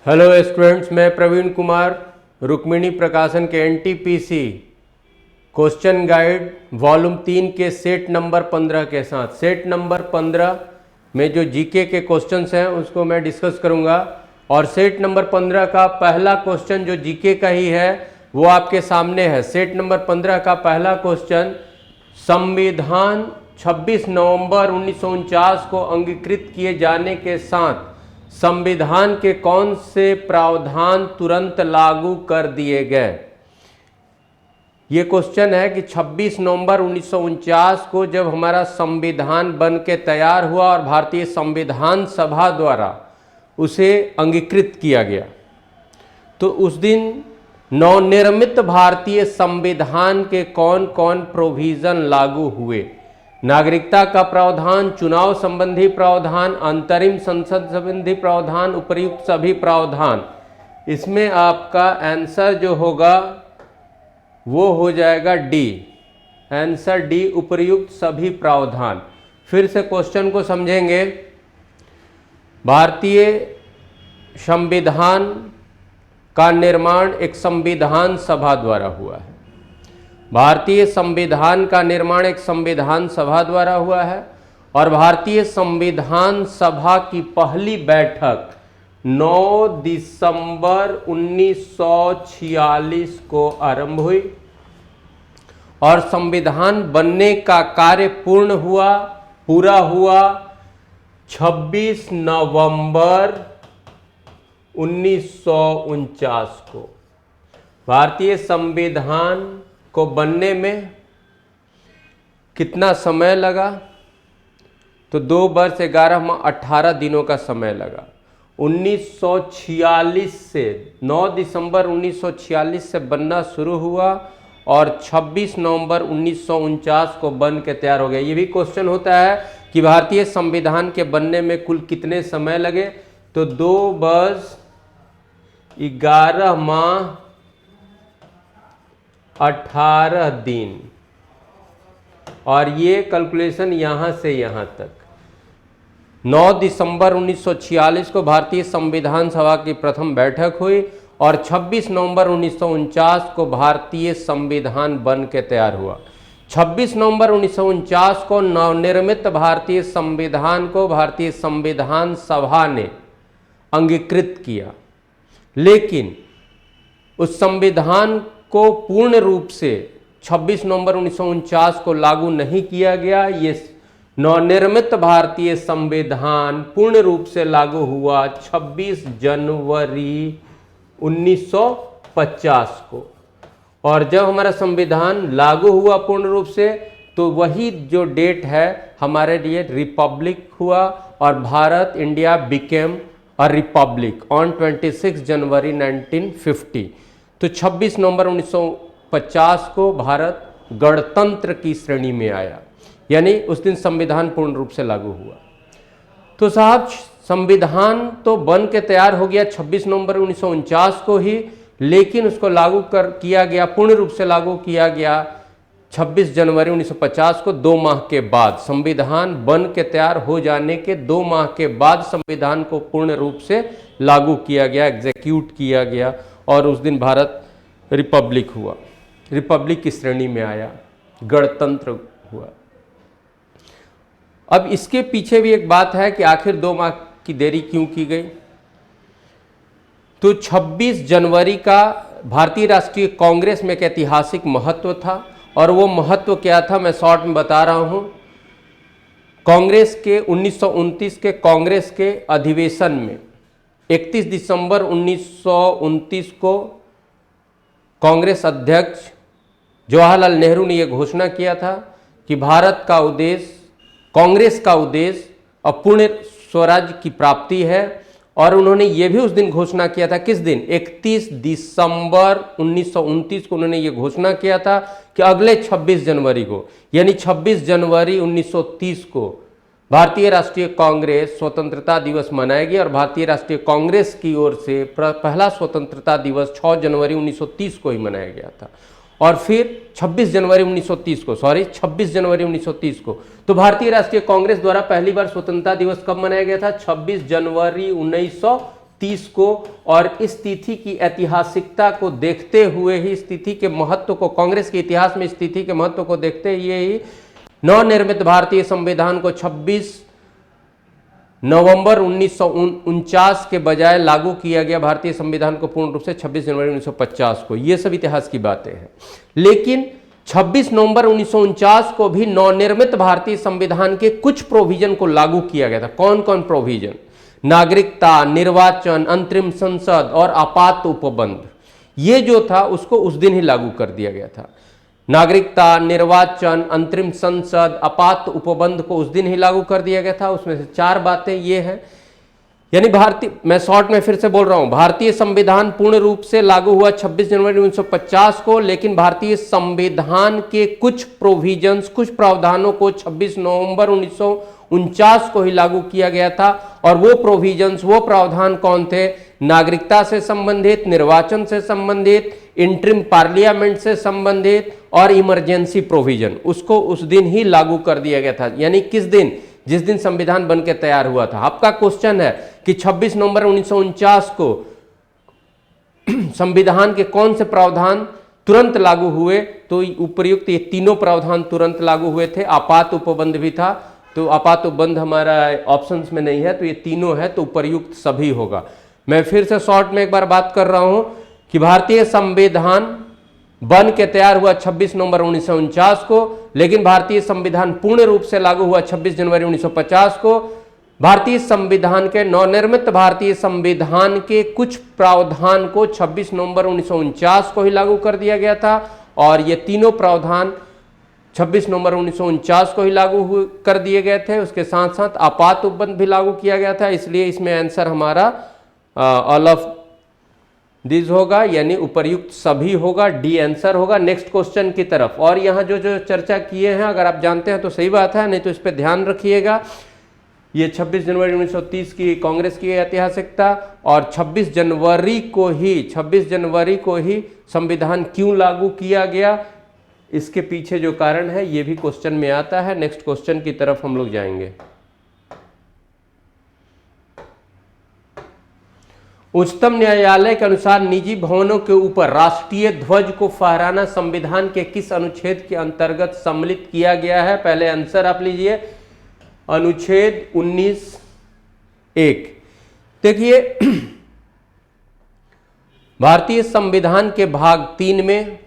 Hello students, मैं प्रवीण कुमार रुक्मिणी प्रकाशन के एनटीपीसी क्वेश्चन गाइड वॉल्यूम 3 के सेट नंबर 15 के साथ सेट नंबर 15 में जो जीके के क्वेश्चंस हैं उसको मैं डिस्कस करूंगा। और सेट नंबर 15 का पहला क्वेश्चन जो जीके का ही है वो आपके सामने है। सेट नंबर 15 का पहला क्वेश्चन, संविधान 26 नवंबर 1949 को अंगीकृत किए जाने के साथ संविधान के कौन से प्रावधान तुरंत लागू कर दिए गए। ये क्वेश्चन है कि 26 नवंबर 1949 को जब हमारा संविधान बन के तैयार हुआ और भारतीय संविधान सभा द्वारा उसे अंगीकृत किया गया, तो उस दिन नवनिर्मित भारतीय संविधान के कौन कौन प्रोविजन लागू हुए। नागरिकता का प्रावधान, चुनाव संबंधी प्रावधान, अंतरिम संसद संबंधी प्रावधान, उपर्युक्त सभी प्रावधान। इसमें आपका आंसर जो होगा वो हो जाएगा डी, आंसर डी, उपर्युक्त सभी प्रावधान। फिर से क्वेश्चन को समझेंगे। भारतीय संविधान का निर्माण एक संविधान सभा द्वारा हुआ है। भारतीय संविधान का निर्माण एक संविधान सभा द्वारा हुआ है और भारतीय संविधान सभा की पहली बैठक 9 दिसंबर 1946 को आरंभ हुई और संविधान बनने का कार्य पूरा हुआ 26 नवंबर 1949 को। भारतीय संविधान को बनने में कितना समय लगा? तो 2 वर्ष 11 माह 18 दिनों का समय लगा। 1946 से 9 दिसंबर 1946 से बनना शुरू हुआ और 26 नवंबर 1949 को बन के तैयार हो गया। ये भी क्वेश्चन होता है कि भारतीय संविधान के बनने में कुल कितने समय लगे, तो 2 वर्ष 11 माह 18 दिन। और ये कैलकुलेशन यहाँ से यहाँ तक 9 दिसंबर 1946 को भारतीय संविधान सभा की प्रथम बैठक हुई और 26 नवंबर 1949 को भारतीय संविधान बन के तैयार हुआ। 26 नवंबर 1949 को नवनिर्मित भारतीय संविधान को भारतीय संविधान सभा ने अंगीकृत किया, लेकिन उस संविधान को पूर्ण रूप से 26 नवंबर 1949 को लागू नहीं किया गया। ये नवनिर्मित भारतीय संविधान पूर्ण रूप से लागू हुआ 26 जनवरी 1950 को। और जब हमारा संविधान लागू हुआ पूर्ण रूप से, तो वही जो डेट है हमारे लिए रिपब्लिक हुआ और Bharat, India became a republic on 26 जनवरी 1950। तो 26 नवंबर 1950 को भारत गणतंत्र की श्रेणी में आया, यानी उस दिन संविधान पूर्ण रूप से लागू हुआ। तो साहब, संविधान तो बन के तैयार हो गया 26 नवंबर 1949 को ही, लेकिन उसको लागू किया गया, पूर्ण रूप से लागू किया गया 26 जनवरी 1950 को। 2 माह के बाद, संविधान बन के तैयार हो जाने के 2 माह के बाद संविधान को पूर्ण रूप से लागू किया गया, एग्जीक्यूट किया गया और उस दिन भारत रिपब्लिक हुआ, रिपब्लिक की श्रेणी में आया, गणतंत्र हुआ। अब इसके पीछे भी एक बात है कि आखिर 2 माह की देरी क्यों की गई। तो 26 जनवरी का भारतीय राष्ट्रीय कांग्रेस में एक ऐतिहासिक महत्व था और वो महत्व क्या था मैं शॉर्ट में बता रहा हूं। कांग्रेस के 1929 के कांग्रेस के अधिवेशन में 31 दिसंबर 1929 को कांग्रेस अध्यक्ष जवाहरलाल नेहरू ने यह घोषणा किया था कि भारत का उद्देश्य, कांग्रेस का उद्देश्य अपूर्ण स्वराज्य की प्राप्ति है। और उन्होंने यह भी उस दिन घोषणा किया था, किस दिन? 31 दिसंबर 1929 को उन्होंने यह घोषणा किया था कि अगले 26 जनवरी को, यानी 26 जनवरी 1930 को भारतीय राष्ट्रीय कांग्रेस स्वतंत्रता दिवस मनाएगी। और भारतीय राष्ट्रीय कांग्रेस की ओर से पहला स्वतंत्रता दिवस 6 जनवरी 1930 को ही मनाया गया था। और फिर 26 जनवरी 1930 को तो भारतीय राष्ट्रीय कांग्रेस द्वारा पहली बार स्वतंत्रता दिवस कब मनाया गया था? 26 जनवरी 30 को, और इस तिथि की ऐतिहासिकता को देखते हुए ही, इस तिथि के महत्व को, कांग्रेस के इतिहास में इस तिथि के महत्व को देखते हुए ही नवनिर्मित भारतीय संविधान को 26 नवंबर 1949 के बजाय लागू किया गया। भारतीय संविधान को पूर्ण रूप से 26 जनवरी 1950 को। ये सब इतिहास की बातें हैं, लेकिन 26 नवंबर 1949 को भी नवनिर्मित भारतीय संविधान के कुछ प्रोविजन को लागू किया गया था। कौन कौन प्रोविजन? नागरिकता, निर्वाचन, अंतरिम संसद और आपात उपबंध, ये जो था उसको उस दिन ही लागू कर दिया गया था। नागरिकता, निर्वाचन, अंतरिम संसद, आपात उपबंध को उस दिन ही लागू कर दिया गया था। उसमें से 4 बातें ये हैं, यानी मैं शॉर्ट में फिर से बोल रहा हूं, भारतीय संविधान पूर्ण रूप से लागू हुआ 26 जनवरी 1950 को, लेकिन भारतीय संविधान के कुछ प्रोविजंस, कुछ प्रावधानों को 26 नवंबर 1949 को ही लागू किया गया था। और वो प्रोविजंस, वो प्रावधान कौन थे? नागरिकता से संबंधित, निर्वाचन से संबंधित, इंटरिम पार्लियामेंट से संबंधित और इमरजेंसी प्रोविजन, उसको उस दिन ही लागू कर दिया गया था। यानी किस दिन? जिस दिन संविधान बनके तैयार हुआ था। आपका क्वेश्चन है कि 26 नवंबर 1949 को संविधान के कौन से प्रावधान तुरंत लागू हुए? तो उपर्युक्त ये तीनों प्रावधान तुरंत लागू हुए थे। आपात उपबंध भी था, तो आपात उपबंध हमारा ऑप्शंस में नहीं है, तो ये तीनों है, तो उपर्युक्त सभी होगा। मैं फिर से शॉर्ट में एक बार बात कर रहा हूं कि भारतीय संविधान बन के तैयार हुआ 26 नवंबर 1949 को, लेकिन भारतीय संविधान पूर्ण रूप से लागू हुआ 26 जनवरी 1950 को। भारतीय संविधान के, नवनिर्मित भारतीय संविधान के कुछ प्रावधान को 26 नवंबर 1949 को ही लागू कर दिया गया था, और ये तीनों प्रावधान 26 नवंबर 1949 को ही लागू कर दिए गए थे। उसके साथ साथ आपात उपबंध भी लागू किया गया था, इसलिए इसमें आंसर हमारा ऑल ऑफ दिस होगा, यानी उपर्युक्त सभी होगा, डी आंसर होगा। नेक्स्ट क्वेश्चन की तरफ, और यहाँ जो जो चर्चा किए हैं अगर आप जानते हैं तो सही बात है, नहीं तो इस पर ध्यान रखिएगा। ये 26 जनवरी 1930 की कांग्रेस की ऐतिहासिकता, और 26 जनवरी को ही संविधान क्यों लागू किया गया, इसके पीछे जो कारण है ये भी क्वेश्चन में आता है। नेक्स्ट क्वेश्चन की तरफ हम लोग जाएंगे। उच्चतम न्यायालय के अनुसार निजी भवनों के ऊपर राष्ट्रीय ध्वज को फहराना संविधान के किस अनुच्छेद के अंतर्गत सम्मिलित किया गया है? पहले आंसर आप लीजिए, अनुच्छेद 19(1). देखिए, भारतीय संविधान के भाग 3 में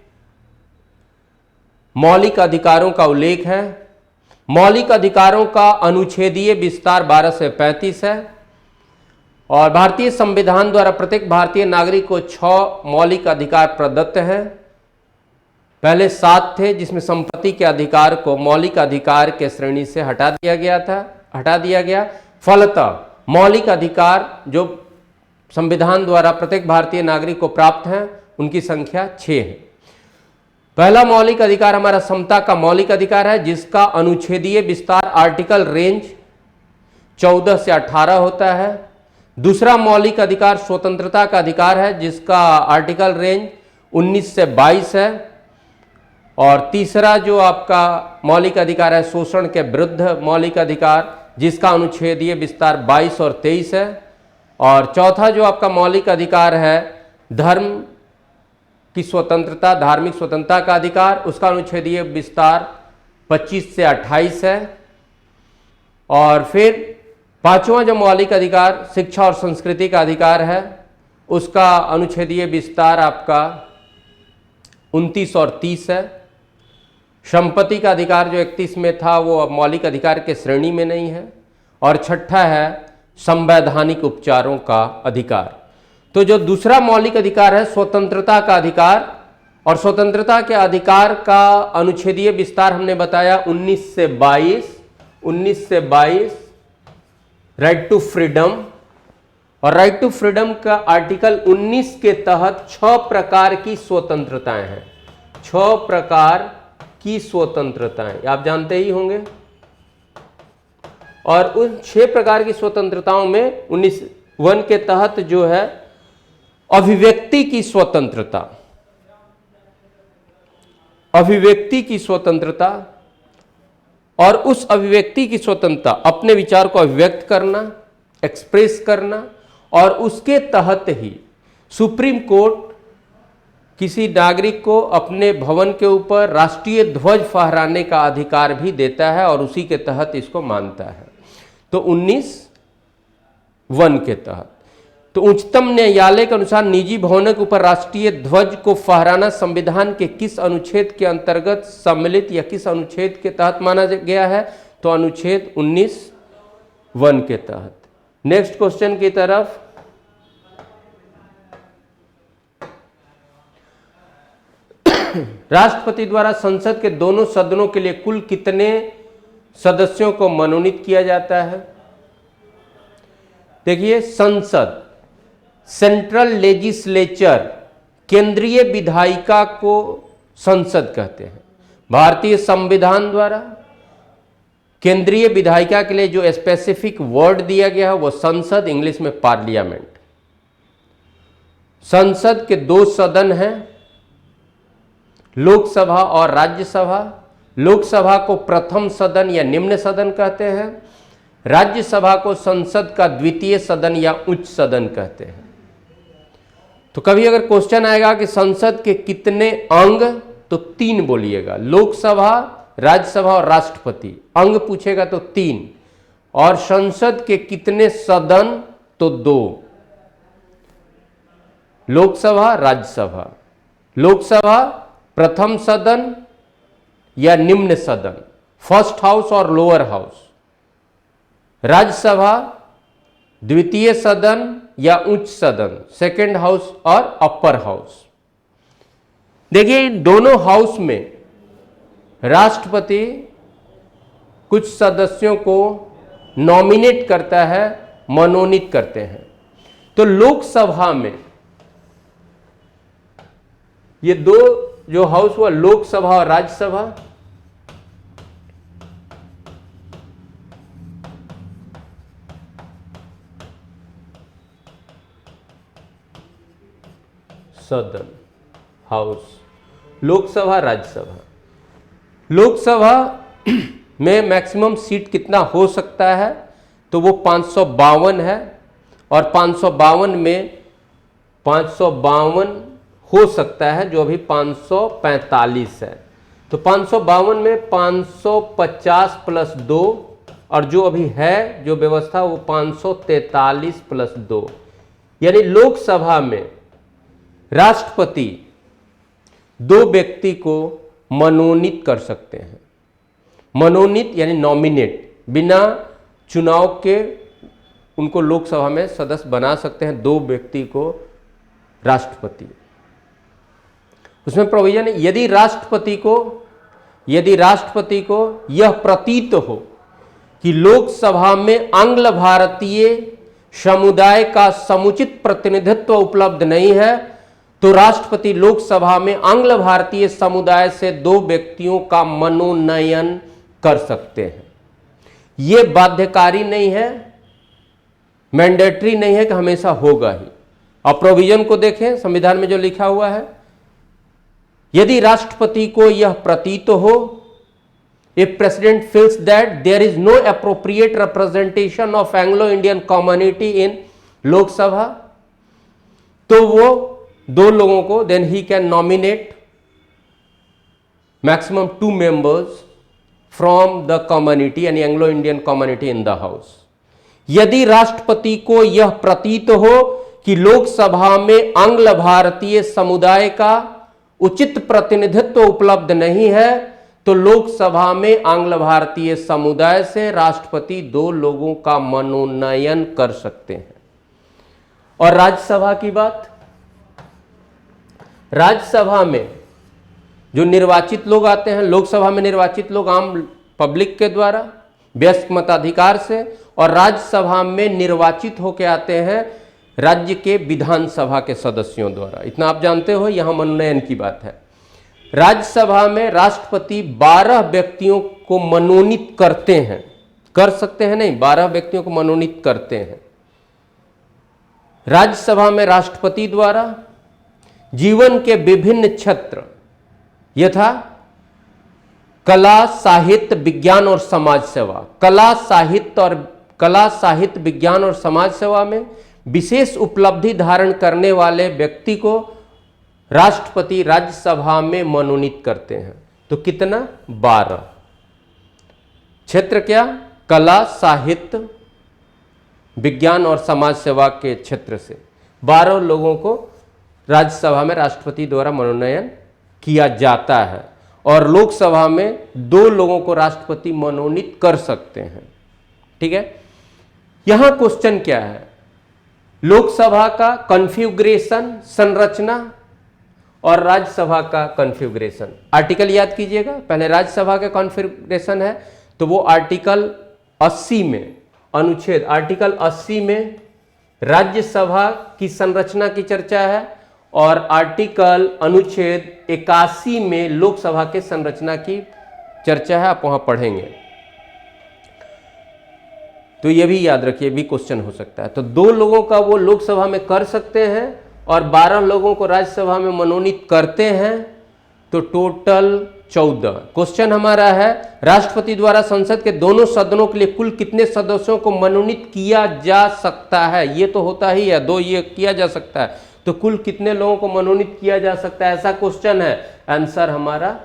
मौलिक अधिकारों का उल्लेख है। मौलिक अधिकारों का अनुच्छेदीय विस्तार 12 से 35 है, और भारतीय संविधान द्वारा प्रत्येक भारतीय नागरिक को 6 मौलिक अधिकार प्रदत्त हैं। पहले 7 थे, जिसमें संपत्ति के अधिकार को मौलिक अधिकार के श्रेणी से हटा दिया गया। फलतः मौलिक अधिकार जो संविधान द्वारा प्रत्येक भारतीय नागरिक को प्राप्त हैं, उनकी संख्या 6 है। पहला मौलिक अधिकार हमारा समता का मौलिक अधिकार है, जिसका अनुच्छेदीय विस्तार आर्टिकल रेंज 14 से 18 होता है। दूसरा मौलिक अधिकार स्वतंत्रता का अधिकार है, जिसका आर्टिकल रेंज 19 से 22 है। और तीसरा जो आपका मौलिक अधिकार है शोषण के विरुद्ध मौलिक अधिकार, जिसका अनुच्छेदीय विस्तार 22 और 23 है। और चौथा जो आपका मौलिक अधिकार है धर्म की स्वतंत्रता, धार्मिक स्वतंत्रता का अधिकार, उसका अनुच्छेदीय विस्तार 25 से 28 है। और फिर पांचवा जो मौलिक अधिकार शिक्षा और संस्कृति का अधिकार है, उसका अनुच्छेदीय विस्तार आपका 29 और 30 है। संपत्ति का अधिकार जो 31 में था वो अब मौलिक अधिकार के श्रेणी में नहीं है। और छठा है संवैधानिक उपचारों का अधिकार। तो जो दूसरा मौलिक अधिकार है स्वतंत्रता का अधिकार, और स्वतंत्रता के अधिकार का अनुच्छेदीय विस्तार हमने बताया 19 से 22 राइट टू फ्रीडम। और राइट टू फ्रीडम का आर्टिकल 19 के तहत 6 प्रकार की स्वतंत्रताएं हैं। 6 प्रकार की स्वतंत्रताएं आप जानते ही होंगे। और उन 6 प्रकार की स्वतंत्रताओं में 19(1) के तहत जो है अभिव्यक्ति की स्वतंत्रता, अभिव्यक्ति की स्वतंत्रता, और उस अभिव्यक्ति की स्वतंत्रता अपने विचार को अभिव्यक्त करना, एक्सप्रेस करना, और उसके तहत ही सुप्रीम कोर्ट किसी नागरिक को अपने भवन के ऊपर राष्ट्रीय ध्वज फहराने का अधिकार भी देता है और उसी के तहत इसको मानता है। तो 19(1) के तहत तो उच्चतम न्यायालय के अनुसार निजी भवनों के ऊपर राष्ट्रीय ध्वज को फहराना संविधान के किस अनुच्छेद के अंतर्गत सम्मिलित या किस अनुच्छेद के तहत माना गया है? तो अनुच्छेद 19(1) के तहत। नेक्स्ट क्वेश्चन की तरफ। राष्ट्रपति द्वारा संसद के दोनों सदनों के लिए कुल कितने सदस्यों को मनोनीत किया जाता है? देखिए, संसद, सेंट्रल लेजिस्लेचर, केंद्रीय विधायिका को संसद कहते हैं। भारतीय संविधान द्वारा केंद्रीय विधायिका के लिए जो स्पेसिफिक वर्ड दिया गया है वो संसद, इंग्लिश में पार्लियामेंट। संसद के 2 सदन हैं, लोकसभा और राज्यसभा। लोकसभा को प्रथम सदन या निम्न सदन कहते हैं, राज्यसभा को संसद का द्वितीय सदन या उच्च सदन कहते हैं। तो कभी अगर क्वेश्चन आएगा कि संसद के कितने अंग, तो 3 बोलिएगा। लोकसभा, राज्यसभा और राष्ट्रपति। अंग पूछेगा तो 3। और संसद के कितने सदन, तो 2। लोकसभा, राज्यसभा। लोकसभा प्रथम सदन या निम्न सदन, फर्स्ट हाउस और लोअर हाउस। राज्यसभा द्वितीय सदन या उच्च सदन, सेकेंड हाउस और अपर हाउस। देखिए, इन दोनों हाउस में राष्ट्रपति कुछ सदस्यों को नॉमिनेट करता है, मनोनीत करते हैं। तो लोकसभा में ये 2 जो हाउस हुआ, लोकसभा और राज्यसभा, सदन, हाउस, लोकसभा, राज्यसभा। लोकसभा में मैक्सिमम सीट कितना हो सकता है? तो वो 552 है, और 552 में 552 हो सकता है, जो अभी 545 है। तो 552 में 550 + 2, और जो अभी है जो व्यवस्था वो 543 + 2। यानी लोकसभा में राष्ट्रपति 2 व्यक्ति को मनोनीत कर सकते हैं। मनोनीत यानी नॉमिनेट, बिना चुनाव के उनको लोकसभा में सदस्य बना सकते हैं 2 व्यक्ति को राष्ट्रपति। उसमें प्रोविजन है, यदि राष्ट्रपति को यह प्रतीत हो कि लोकसभा में आंग्ल भारतीय समुदाय का समुचित प्रतिनिधित्व उपलब्ध नहीं है, तो राष्ट्रपति लोकसभा में आंग्ल भारतीय समुदाय से 2 व्यक्तियों का मनोनयन कर सकते हैं। यह बाध्यकारी नहीं है, मैंडेटरी नहीं है कि हमेशा होगा ही। अब प्रोविजन को देखें, संविधान में जो लिखा हुआ है, यदि राष्ट्रपति को यह प्रतीत हो, if president feels that there is no appropriate representation of Anglo Indian community in Lok Sabha, तो वो 2 लोगों को, then he can nominate maximum 2 members from the community यानी Anglo Indian community in the house. यदि राष्ट्रपति को यह प्रतीत हो कि लोकसभा में आंग्ल भारतीय समुदाय का उचित प्रतिनिधित्व उपलब्ध नहीं है, तो लोकसभा में आंग्ल भारतीय समुदाय से राष्ट्रपति 2 लोगों का मनोनयन कर सकते हैं। और राज्यसभा की बात, राज्यसभा में जो निर्वाचित लोग आते हैं, लोकसभा में निर्वाचित लोग आम पब्लिक के द्वारा व्यस्क मताधिकार से, और राज्यसभा में निर्वाचित होकर आते हैं राज्य के विधानसभा के सदस्यों द्वारा। इतना आप जानते हो, यहां मनोनयन की बात है। राज्यसभा में राष्ट्रपति 12 व्यक्तियों को मनोनीत करते हैं, कर सकते हैं नहीं, 12 व्यक्तियों को मनोनीत करते हैं। राज्यसभा में राष्ट्रपति द्वारा जीवन के विभिन्न क्षेत्र यथा कला, साहित्य, विज्ञान और समाज सेवा, कला, साहित्य, विज्ञान और समाज सेवा में विशेष उपलब्धि धारण करने वाले व्यक्ति को राष्ट्रपति राज्यसभा में मनोनीत करते हैं। तो कितना? 12। क्षेत्र क्या? कला, साहित्य, विज्ञान और समाज सेवा के क्षेत्र से 12 लोगों को राज्यसभा में राष्ट्रपति द्वारा मनोनयन किया जाता है और लोकसभा में 2 लोगों को राष्ट्रपति मनोनीत कर सकते हैं। ठीक है, यहां क्वेश्चन क्या है? लोकसभा का कॉन्फ़िगरेशन, संरचना और राज्यसभा का कॉन्फ़िगरेशन। आर्टिकल याद कीजिएगा। पहले राज्यसभा का कॉन्फ़िगरेशन है तो वो आर्टिकल 80 में, अनुच्छेद आर्टिकल 80 में राज्यसभा की संरचना की चर्चा है और आर्टिकल अनुच्छेद 81 में लोकसभा के संरचना की चर्चा है। आप वहां पढ़ेंगे तो ये भी याद रखिए, भी क्वेश्चन हो सकता है। तो 2 लोगों का वो लोकसभा में कर सकते हैं और 12 लोगों को राज्यसभा में मनोनीत करते हैं, तो टोटल 14। क्वेश्चन हमारा है राष्ट्रपति द्वारा संसद के दोनों सदनों के लिए कुल कितने सदस्यों को मनोनीत किया जा सकता है? ये तो होता ही है, 2 ये किया जा सकता है, तो कुल कितने लोगों को मनोनीत किया जा सकता है, ऐसा क्वेश्चन है। आंसर हमारा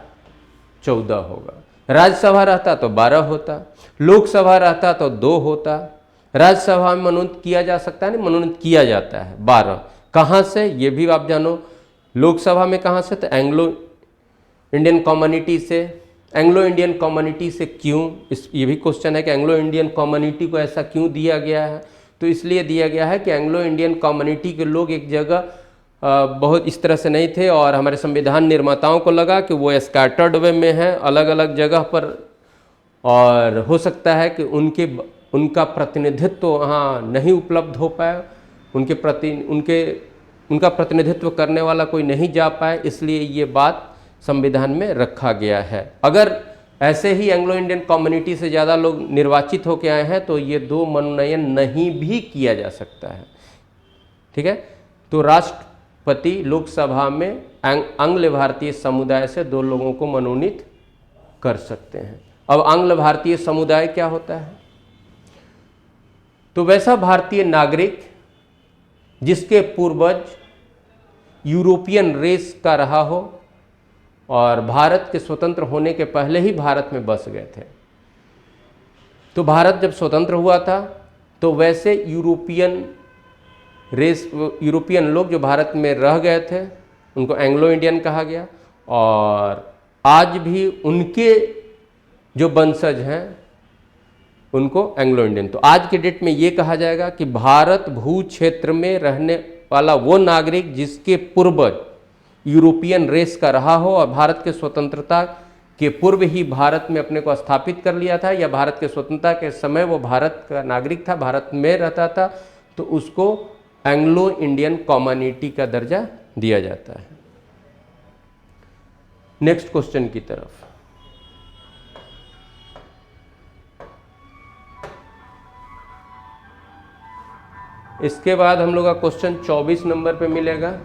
14 होगा। राज्यसभा रहता तो 12 होता, लोकसभा रहता तो 2 होता। राज्यसभा में मनोनीत किया जा सकता है, नहीं मनोनीत किया जाता है 12। कहाँ से? ये भी आप जानो। लोकसभा में कहाँ से? तो एंग्लो इंडियन कम्युनिटी से। एंग्लो इंडियन कम्युनिटी से क्यों? ये भी क्वेश्चन है कि एंग्लो इंडियन कम्युनिटी को ऐसा क्यों दिया गया है? तो इसलिए दिया गया है कि एंग्लो इंडियन कम्युनिटी के लोग एक जगह बहुत इस तरह से नहीं थे और हमारे संविधान निर्माताओं को लगा कि वो स्कैटर्ड वे में है अलग अलग जगह पर, और हो सकता है कि उनका प्रतिनिधित्व वहाँ नहीं उपलब्ध हो पाए, उनका प्रतिनिधित्व करने वाला कोई नहीं जा पाए, इसलिए ये बात संविधान में रखा गया है। अगर ऐसे ही एंग्लो इंडियन कम्युनिटी से ज़्यादा लोग निर्वाचित होकर आए हैं तो ये 2 मनोनयन नहीं भी किया जा सकता है। ठीक है, तो राष्ट्रपति लोकसभा में आंग्ल भारतीय समुदाय से 2 लोगों को मनोनीत कर सकते हैं। अब आंग्ल भारतीय समुदाय क्या होता है? तो वैसा भारतीय नागरिक जिसके पूर्वज यूरोपियन रेस का रहा हो और भारत के स्वतंत्र होने के पहले ही भारत में बस गए थे। तो भारत जब स्वतंत्र हुआ था तो वैसे यूरोपियन लोग जो भारत में रह गए थे उनको एंग्लो इंडियन कहा गया, और आज भी उनके जो वंशज हैं उनको एंग्लो इंडियन। तो आज के डेट में ये कहा जाएगा कि भारत भू क्षेत्र में रहने वाला वो नागरिक जिसके पूर्वज यूरोपियन रेस का रहा हो और भारत के स्वतंत्रता के पूर्व ही भारत में अपने को स्थापित कर लिया था, या भारत के स्वतंत्रता के समय वो भारत का नागरिक था, भारत में रहता था, तो उसको एंग्लो इंडियन कम्युनिटी का दर्जा दिया जाता है। नेक्स्ट क्वेश्चन की तरफ। इसके बाद हम लोग का क्वेश्चन 24 नंबर पे मिलेगा।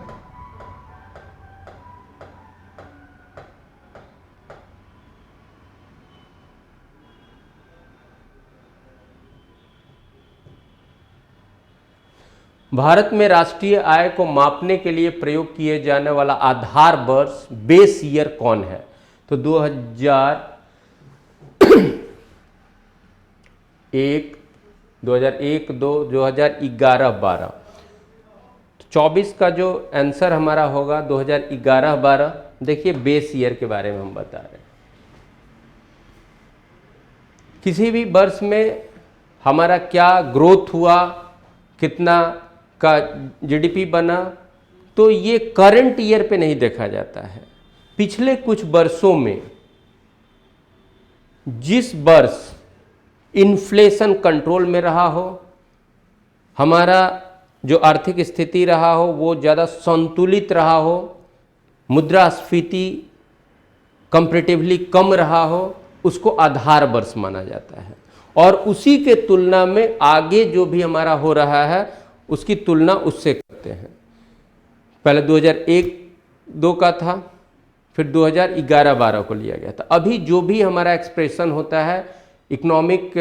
भारत में राष्ट्रीय आय को मापने के लिए प्रयोग किए जाने वाला आधार वर्ष बेस ईयर कौन है? तो 2001, 2001-2, 2011-12। 24 का जो आंसर हमारा होगा 2011-12। देखिए बेस ईयर के बारे में हम बता रहे हैं। किसी भी वर्ष में हमारा क्या ग्रोथ हुआ, कितना का जीडीपी बना, तो ये करंट ईयर पे नहीं देखा जाता है। पिछले कुछ वर्षों में जिस वर्ष इन्फ्लेशन कंट्रोल में रहा हो, हमारा जो आर्थिक स्थिति रहा हो वो ज़्यादा संतुलित रहा हो, मुद्रास्फीति कंपैरेटिवली कम रहा हो, उसको आधार वर्ष माना जाता है। और उसी के तुलना में आगे जो भी हमारा हो रहा है उसकी तुलना उससे करते हैं। पहले 2001-2 का था, फिर 2011-12 को लिया गया था। अभी जो भी हमारा एक्सप्रेशन होता है इकोनॉमिक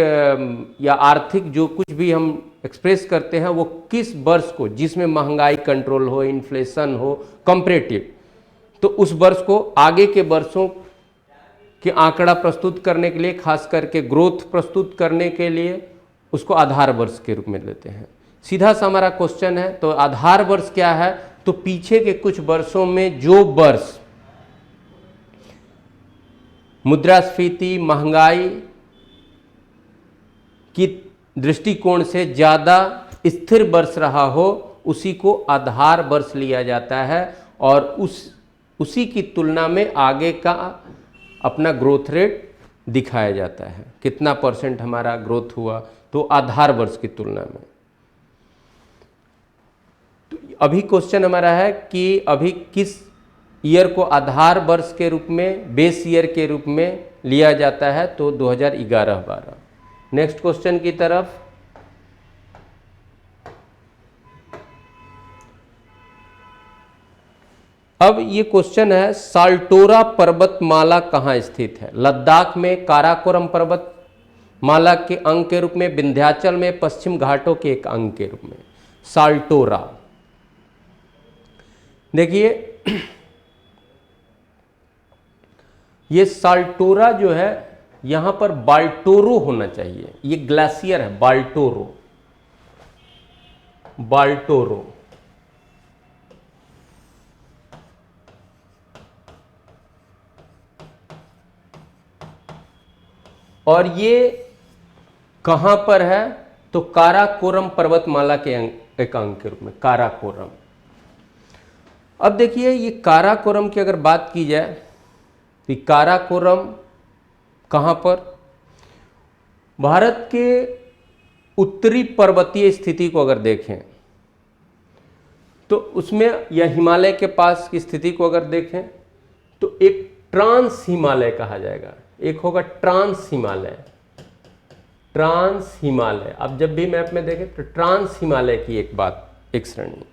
या आर्थिक जो कुछ भी हम एक्सप्रेस करते हैं वो किस वर्ष को, जिसमें महंगाई कंट्रोल हो, इन्फ्लेशन हो, कंपैरेटिव, तो उस वर्ष को आगे के वर्षों के आंकड़ा प्रस्तुत करने के लिए, खास करके ग्रोथ प्रस्तुत करने के लिए उसको आधार वर्ष के रूप में लेते हैं। सीधा सा हमारा क्वेश्चन है, तो आधार वर्ष क्या है, तो पीछे के कुछ वर्षों में जो वर्ष मुद्रास्फीति, महंगाई की दृष्टिकोण से ज़्यादा स्थिर वर्ष रहा हो उसी को आधार वर्ष लिया जाता है, और उसी की तुलना में आगे का अपना ग्रोथ रेट दिखाया जाता है, कितना % हमारा ग्रोथ हुआ, तो आधार वर्ष की तुलना में। तो अभी क्वेश्चन हमारा है कि अभी किस ईयर को आधार वर्ष के रूप में, बेस ईयर के रूप में लिया जाता है, तो 2011-12। नेक्स्ट क्वेश्चन की तरफ। अब ये क्वेश्चन है, साल्टोरा पर्वतमाला कहाँ स्थित है? लद्दाख में, काराकोरम पर्वतमाला के अंग के रूप में, विंध्याचल में, पश्चिम घाटों के एक अंग के रूप में। साल्टोरा, देखिए ये साल्टोरा जो है, यहां पर बाल्टोरो होना चाहिए, ये ग्लेशियर है, बाल्टोरो, बाल्टोरो। और ये कहां पर है, तो काराकोरम पर्वतमाला के एक अंग के रूप में, काराकोरम। अब देखिए ये काराकोरम की अगर बात की जाए तो काराकोरम कहां पर, भारत के उत्तरी पर्वतीय स्थिति को अगर देखें तो उसमें, या हिमालय के पास की स्थिति को अगर देखें तो एक ट्रांस हिमालय कहा जाएगा, एक होगा ट्रांस हिमालय, ट्रांस हिमालय। अब जब भी मैप में देखें तो ट्रांस हिमालय की एक बात, एक श्रेणी।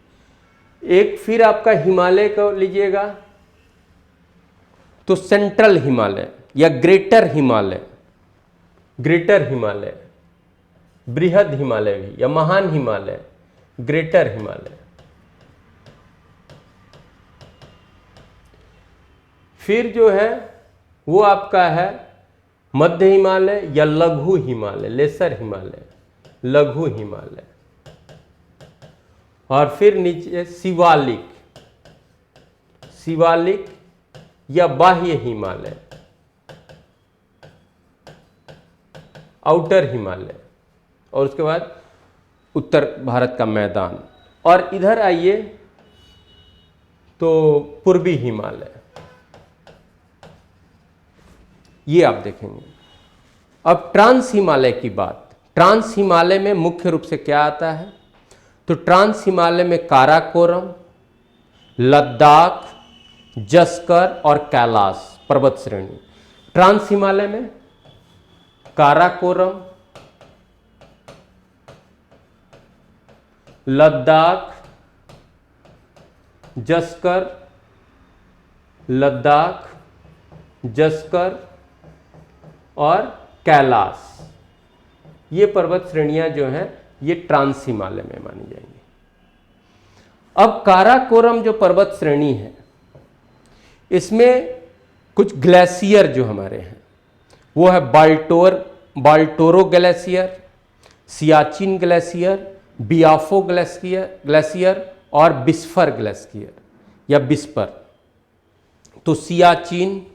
एक फिर आपका हिमालय को लीजिएगा तो सेंट्रल हिमालय या ग्रेटर हिमालय, ग्रेटर हिमालय, बृहद हिमालय भी, या महान हिमालय, ग्रेटर हिमालय। फिर जो है वो आपका है मध्य हिमालय या लघु हिमालय, लेसर हिमालय, लघु हिमालय। और फिर नीचे शिवालिक, शिवालिक या बाह्य हिमालय, आउटर हिमालय। और उसके बाद उत्तर भारत का मैदान। और इधर आइए तो पूर्वी हिमालय, ये आप देखेंगे। अब ट्रांस हिमालय की बात, ट्रांस हिमालय में मुख्य रूप से क्या आता है, तो ट्रांस हिमालय में काराकोरम, लद्दाख, जस्कर और कैलाश पर्वत श्रेणी। ट्रांस हिमालय में काराकोरम, लद्दाख, जस्कर, लद्दाख, जस्कर और कैलाश, ये पर्वत श्रेणियां जो हैं ये ट्रांस हिमालय में मानी जाएंगी। अब काराकोरम जो पर्वत श्रेणी है, इसमें कुछ ग्लेशियर जो हमारे हैं वो है Baltoro glacier, Siachen glacier, Biafo glacier और बिस्फर ग्लेशियर या बिस्पर। तो सियाचिन,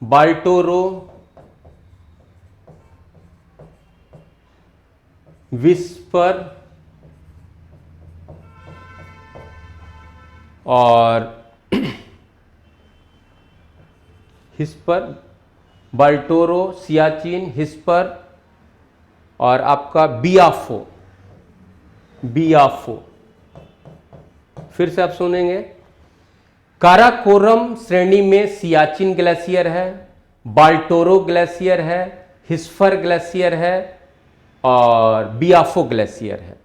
बाल्टोरो, विस्पर और हिस्पर, बाल्टोरो, सियाचिन, हिस्पर और आपका बियाफो, बियाफो। फिर से आप सुनेंगे, काराकोरम श्रेणी में सियाचिन ग्लेशियर है, बाल्टोरो ग्लेशियर है, हिस्पर ग्लेशियर है और बियाफो ग्लेशियर है।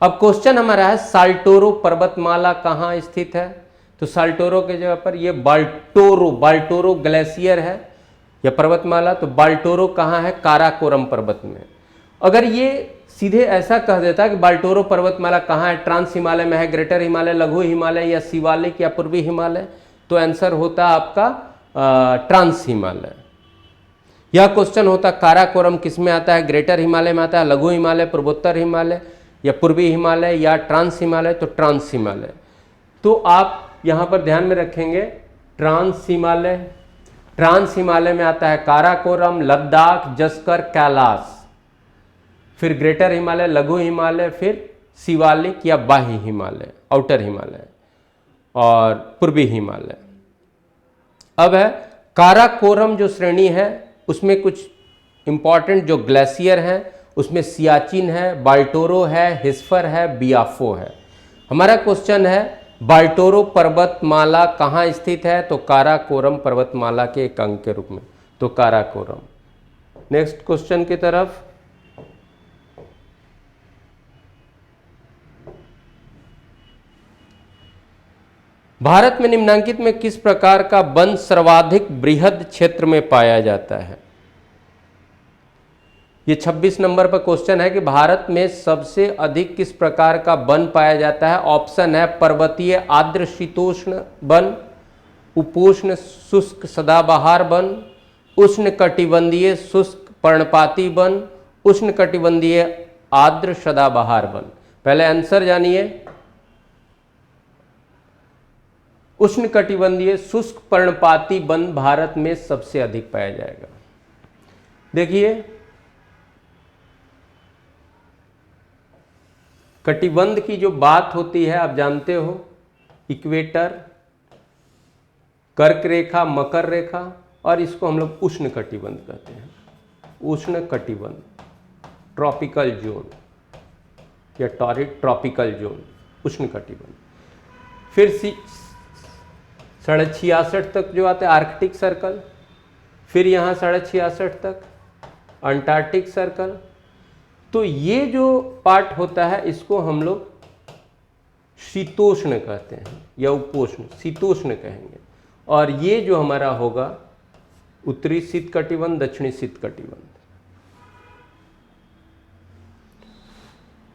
अब क्वेश्चन हमारा है साल्टोरो पर्वतमाला कहाँ स्थित है, तो तो साल्टोरो के जगह पर ये बाल्टोरो ग्लेशियर है या पर्वतमाला। तो बाल्टोरो कहाँ है? काराकोरम पर्वत में। अगर ये सीधे ऐसा कह देता कि बाल्टोरो पर्वतमाला कहाँ है, ट्रांस हिमालय में है, ग्रेटर हिमालय, लघु हिमालय या शिवालिक या पूर्वी हिमालय, तो आंसर होता आपका ट्रांस हिमालय। यह क्वेश्चन होता काराकोरम किस में आता है? ग्रेटर हिमालय में आता है, लघु हिमालय, पूर्वोत्तर हिमालय या पूर्वी हिमालय या ट्रांस हिमालय, तो ट्रांस हिमालय। तो आप यहाँ पर ध्यान में रखेंगे ट्रांस हिमालय। ट्रांस हिमालय में आता है काराकोरम, लद्दाख, जस्कर, कैलाश, फिर ग्रेटर हिमालय, लघु हिमालय, फिर शिवालिक या बाह्य हिमालय, आउटर हिमालय और पूर्वी हिमालय। अब है काराकोरम जो श्रेणी है उसमें कुछ इंपॉर्टेंट जो ग्लेशियर हैं उसमें सियाचिन है, बाल्टोरो है, हिस्फर है, बियाफो है। हमारा क्वेश्चन है बाल्टोरो पर्वतमाला कहाँ स्थित है? तो काराकोरम पर्वतमाला के एक अंग के रूप में, तो काराकोरम। नेक्स्ट क्वेश्चन की तरफ। भारत में निम्नांकित में किस प्रकार का वन सर्वाधिक बृहद क्षेत्र में पाया जाता है? ये 26 नंबर पर क्वेश्चन है कि भारत में सबसे अधिक किस प्रकार का वन पाया जाता है। ऑप्शन है पर्वतीय आर्द्र शीतोष्ण वन, उपोष्ण शुष्क सदाबहार वन, उष्ण कटिबंधीय शुष्क पर्णपाती वन, उष्ण कटिबंधीय आर्द्र सदाबहार वन। पहले आंसर जानिए। उष्ण कटिबंधीय शुष्क पर्णपाती वन भारत में सबसे अधिक पाया जाएगा। देखिए कटिबंध की जो बात होती है आप जानते हो, इक्वेटर, कर्क रेखा, मकर रेखा, और इसको हम लोग उष्ण कटिबंध कहते हैं। उष्ण कटिबंध, ट्रॉपिकल जोन या टॉरिड ट्रॉपिकल जोन, उष्ण कटिबंध। फिर 66.5 तक जो आता है आर्कटिक सर्कल, फिर यहाँ 66.5 तक अंटार्कटिक सर्कल। तो ये जो पार्ट होता है इसको हम लोग शीतोष्ण कहते हैं या उपोष्ण, शीतोष्ण कहेंगे। और ये जो हमारा होगा उत्तरी शीत कटिबंध, दक्षिणी शीत कटिबंध।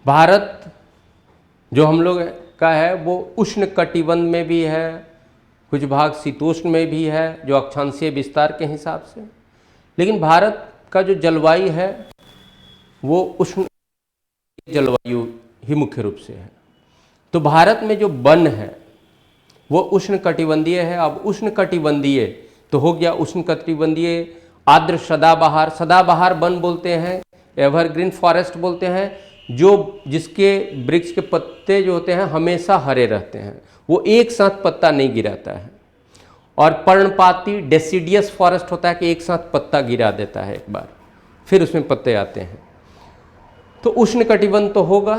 भारत जो हम लोग का है वो उष्ण कटिबंध में भी है, कुछ भाग शीतोष्ण में भी है जो अक्षांशीय विस्तार के हिसाब से। लेकिन भारत का जो जलवायु है वो उष्ण जलवायु ही मुख्य रूप से है। तो भारत में जो वन है वो उष्ण कटिबंधीय है। अब उष्ण कटिबंधीय तो हो गया उष्ण कटिबंधीय आर्द्र सदाबहार। सदाबहार वन बोलते हैं, एवरग्रीन फॉरेस्ट बोलते हैं, जो जिसके वृक्ष के पत्ते जो होते हैं हमेशा हरे रहते हैं, वो एक साथ पत्ता नहीं गिराता है। और पर्णपाती डेसिडियस फॉरेस्ट होता है कि एक साथ पत्ता गिरा देता है एक बार, फिर उसमें पत्ते आते हैं। तो उष्ण कटिबंध तो होगा।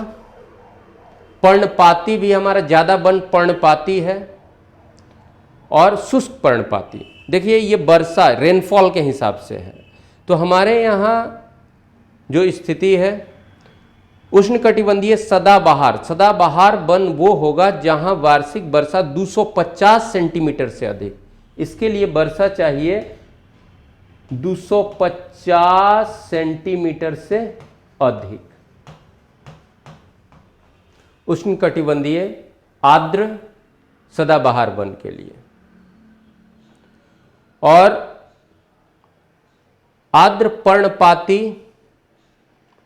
पर्णपाती भी हमारा ज़्यादा वन पर्णपाती है और शुष्क पर्णपाती। देखिए ये वर्षा रेनफॉल के हिसाब से है। तो हमारे यहाँ जो स्थिति है उष्ण कटिबंधीय सदाबहार, सदाबहार वन वो होगा जहाँ वार्षिक वर्षा 250 सेंटीमीटर से अधिक। इसके लिए वर्षा चाहिए 250 सेंटीमीटर से अधिक। उष्ण कटिबंधीय आर्द्र सदाबहार वन के लिए। और आर्द्र पर्णपाती,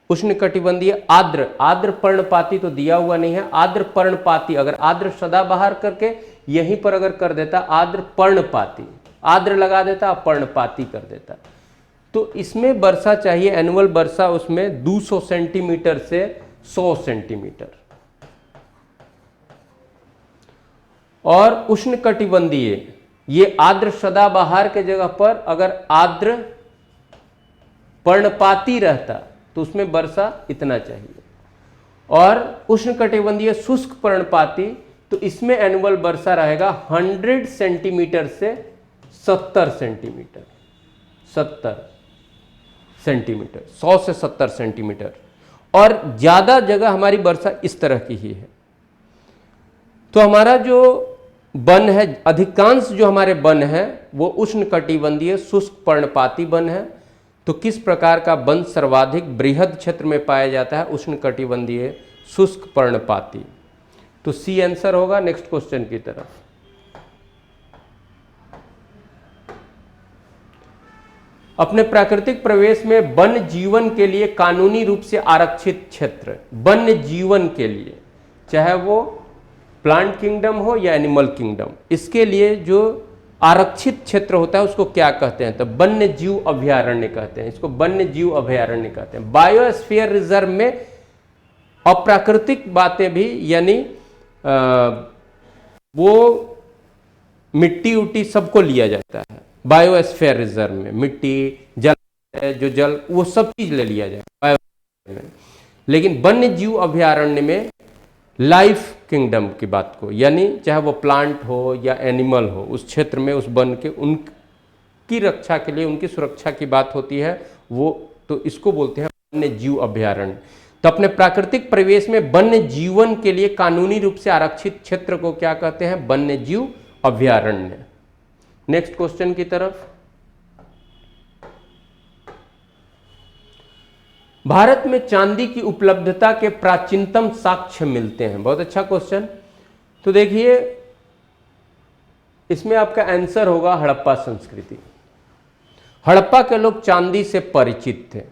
उष्ण कटिबंधीय आर्द्र पर्णपाती तो दिया हुआ नहीं है। आर्द्र पर्णपाती अगर आर्द्र सदाबहार करके यहीं पर अगर कर देता आर्द्र पर्णपाती, आर्द्र लगा देता पर्णपाती कर देता, तो इसमें वर्षा चाहिए एनुअल वर्षा उसमें 200 सेंटीमीटर से 100 सेंटीमीटर। और उष्ण कटिबंधीय ये आर्द्र सदाबहार के जगह पर अगर आर्द्र पर्णपाती रहता तो उसमें वर्षा इतना चाहिए। और उष्ण कटिबंधीय शुष्क पर्णपाती तो इसमें एनुअल वर्षा रहेगा 100 सेंटीमीटर से 70 सेंटीमीटर, 70 सेंटीमीटर, 100 से 70 सेंटीमीटर। और ज़्यादा जगह हमारी वर्षा इस तरह की ही है। तो हमारा जो वन है, अधिकांश जो हमारे वन है वो उष्णकटिबंधीय शुष्क पर्णपाती वन है। तो किस प्रकार का वन सर्वाधिक बृहद क्षेत्र में पाया जाता है? उष्णकटिबंधीय शुष्क पर्णपाती। तो सी आंसर होगा। नेक्स्ट क्वेश्चन की तरफ। अपने प्राकृतिक प्रवेश में वन्य जीवन के लिए कानूनी रूप से आरक्षित क्षेत्र, वन्य जीवन के लिए, चाहे वो प्लांट किंगडम हो या एनिमल किंगडम, इसके लिए जो आरक्षित क्षेत्र होता है उसको क्या कहते हैं? तो वन्य जीव अभयारण्य कहते हैं। इसको वन्य जीव अभयारण्य कहते हैं। बायोस्फीयर रिजर्व में अप्राकृतिक बातें भी, यानी वो मिट्टी उट्टी सबको लिया जाता है। बायोस्फीयर रिजर्व में मिट्टी, जल, जो जल, वो सब चीज ले लिया जाए बायोस्फीयर में। लेकिन वन्य जीव अभयारण्य में लाइफ किंगडम की बात को, यानी चाहे वो प्लांट हो या एनिमल हो, उस क्षेत्र में उस वन के उनकी रक्षा के लिए, उनकी सुरक्षा की बात होती है वो, तो इसको बोलते हैं वन्य जीव अभयारण्य। तो अपने प्राकृतिक परिवेश में वन्य जीवन के लिए कानूनी रूप से आरक्षित क्षेत्र को क्या कहते हैं? वन्य जीव अभयारण्य। नेक्स्ट क्वेश्चन की तरफ। भारत में चांदी की उपलब्धता के प्राचीनतम साक्ष्य मिलते हैं। बहुत अच्छा क्वेश्चन। तो देखिए, इसमें आपका आंसर होगा हड़प्पा संस्कृति। हड़प्पा के लोग चांदी से परिचित थे।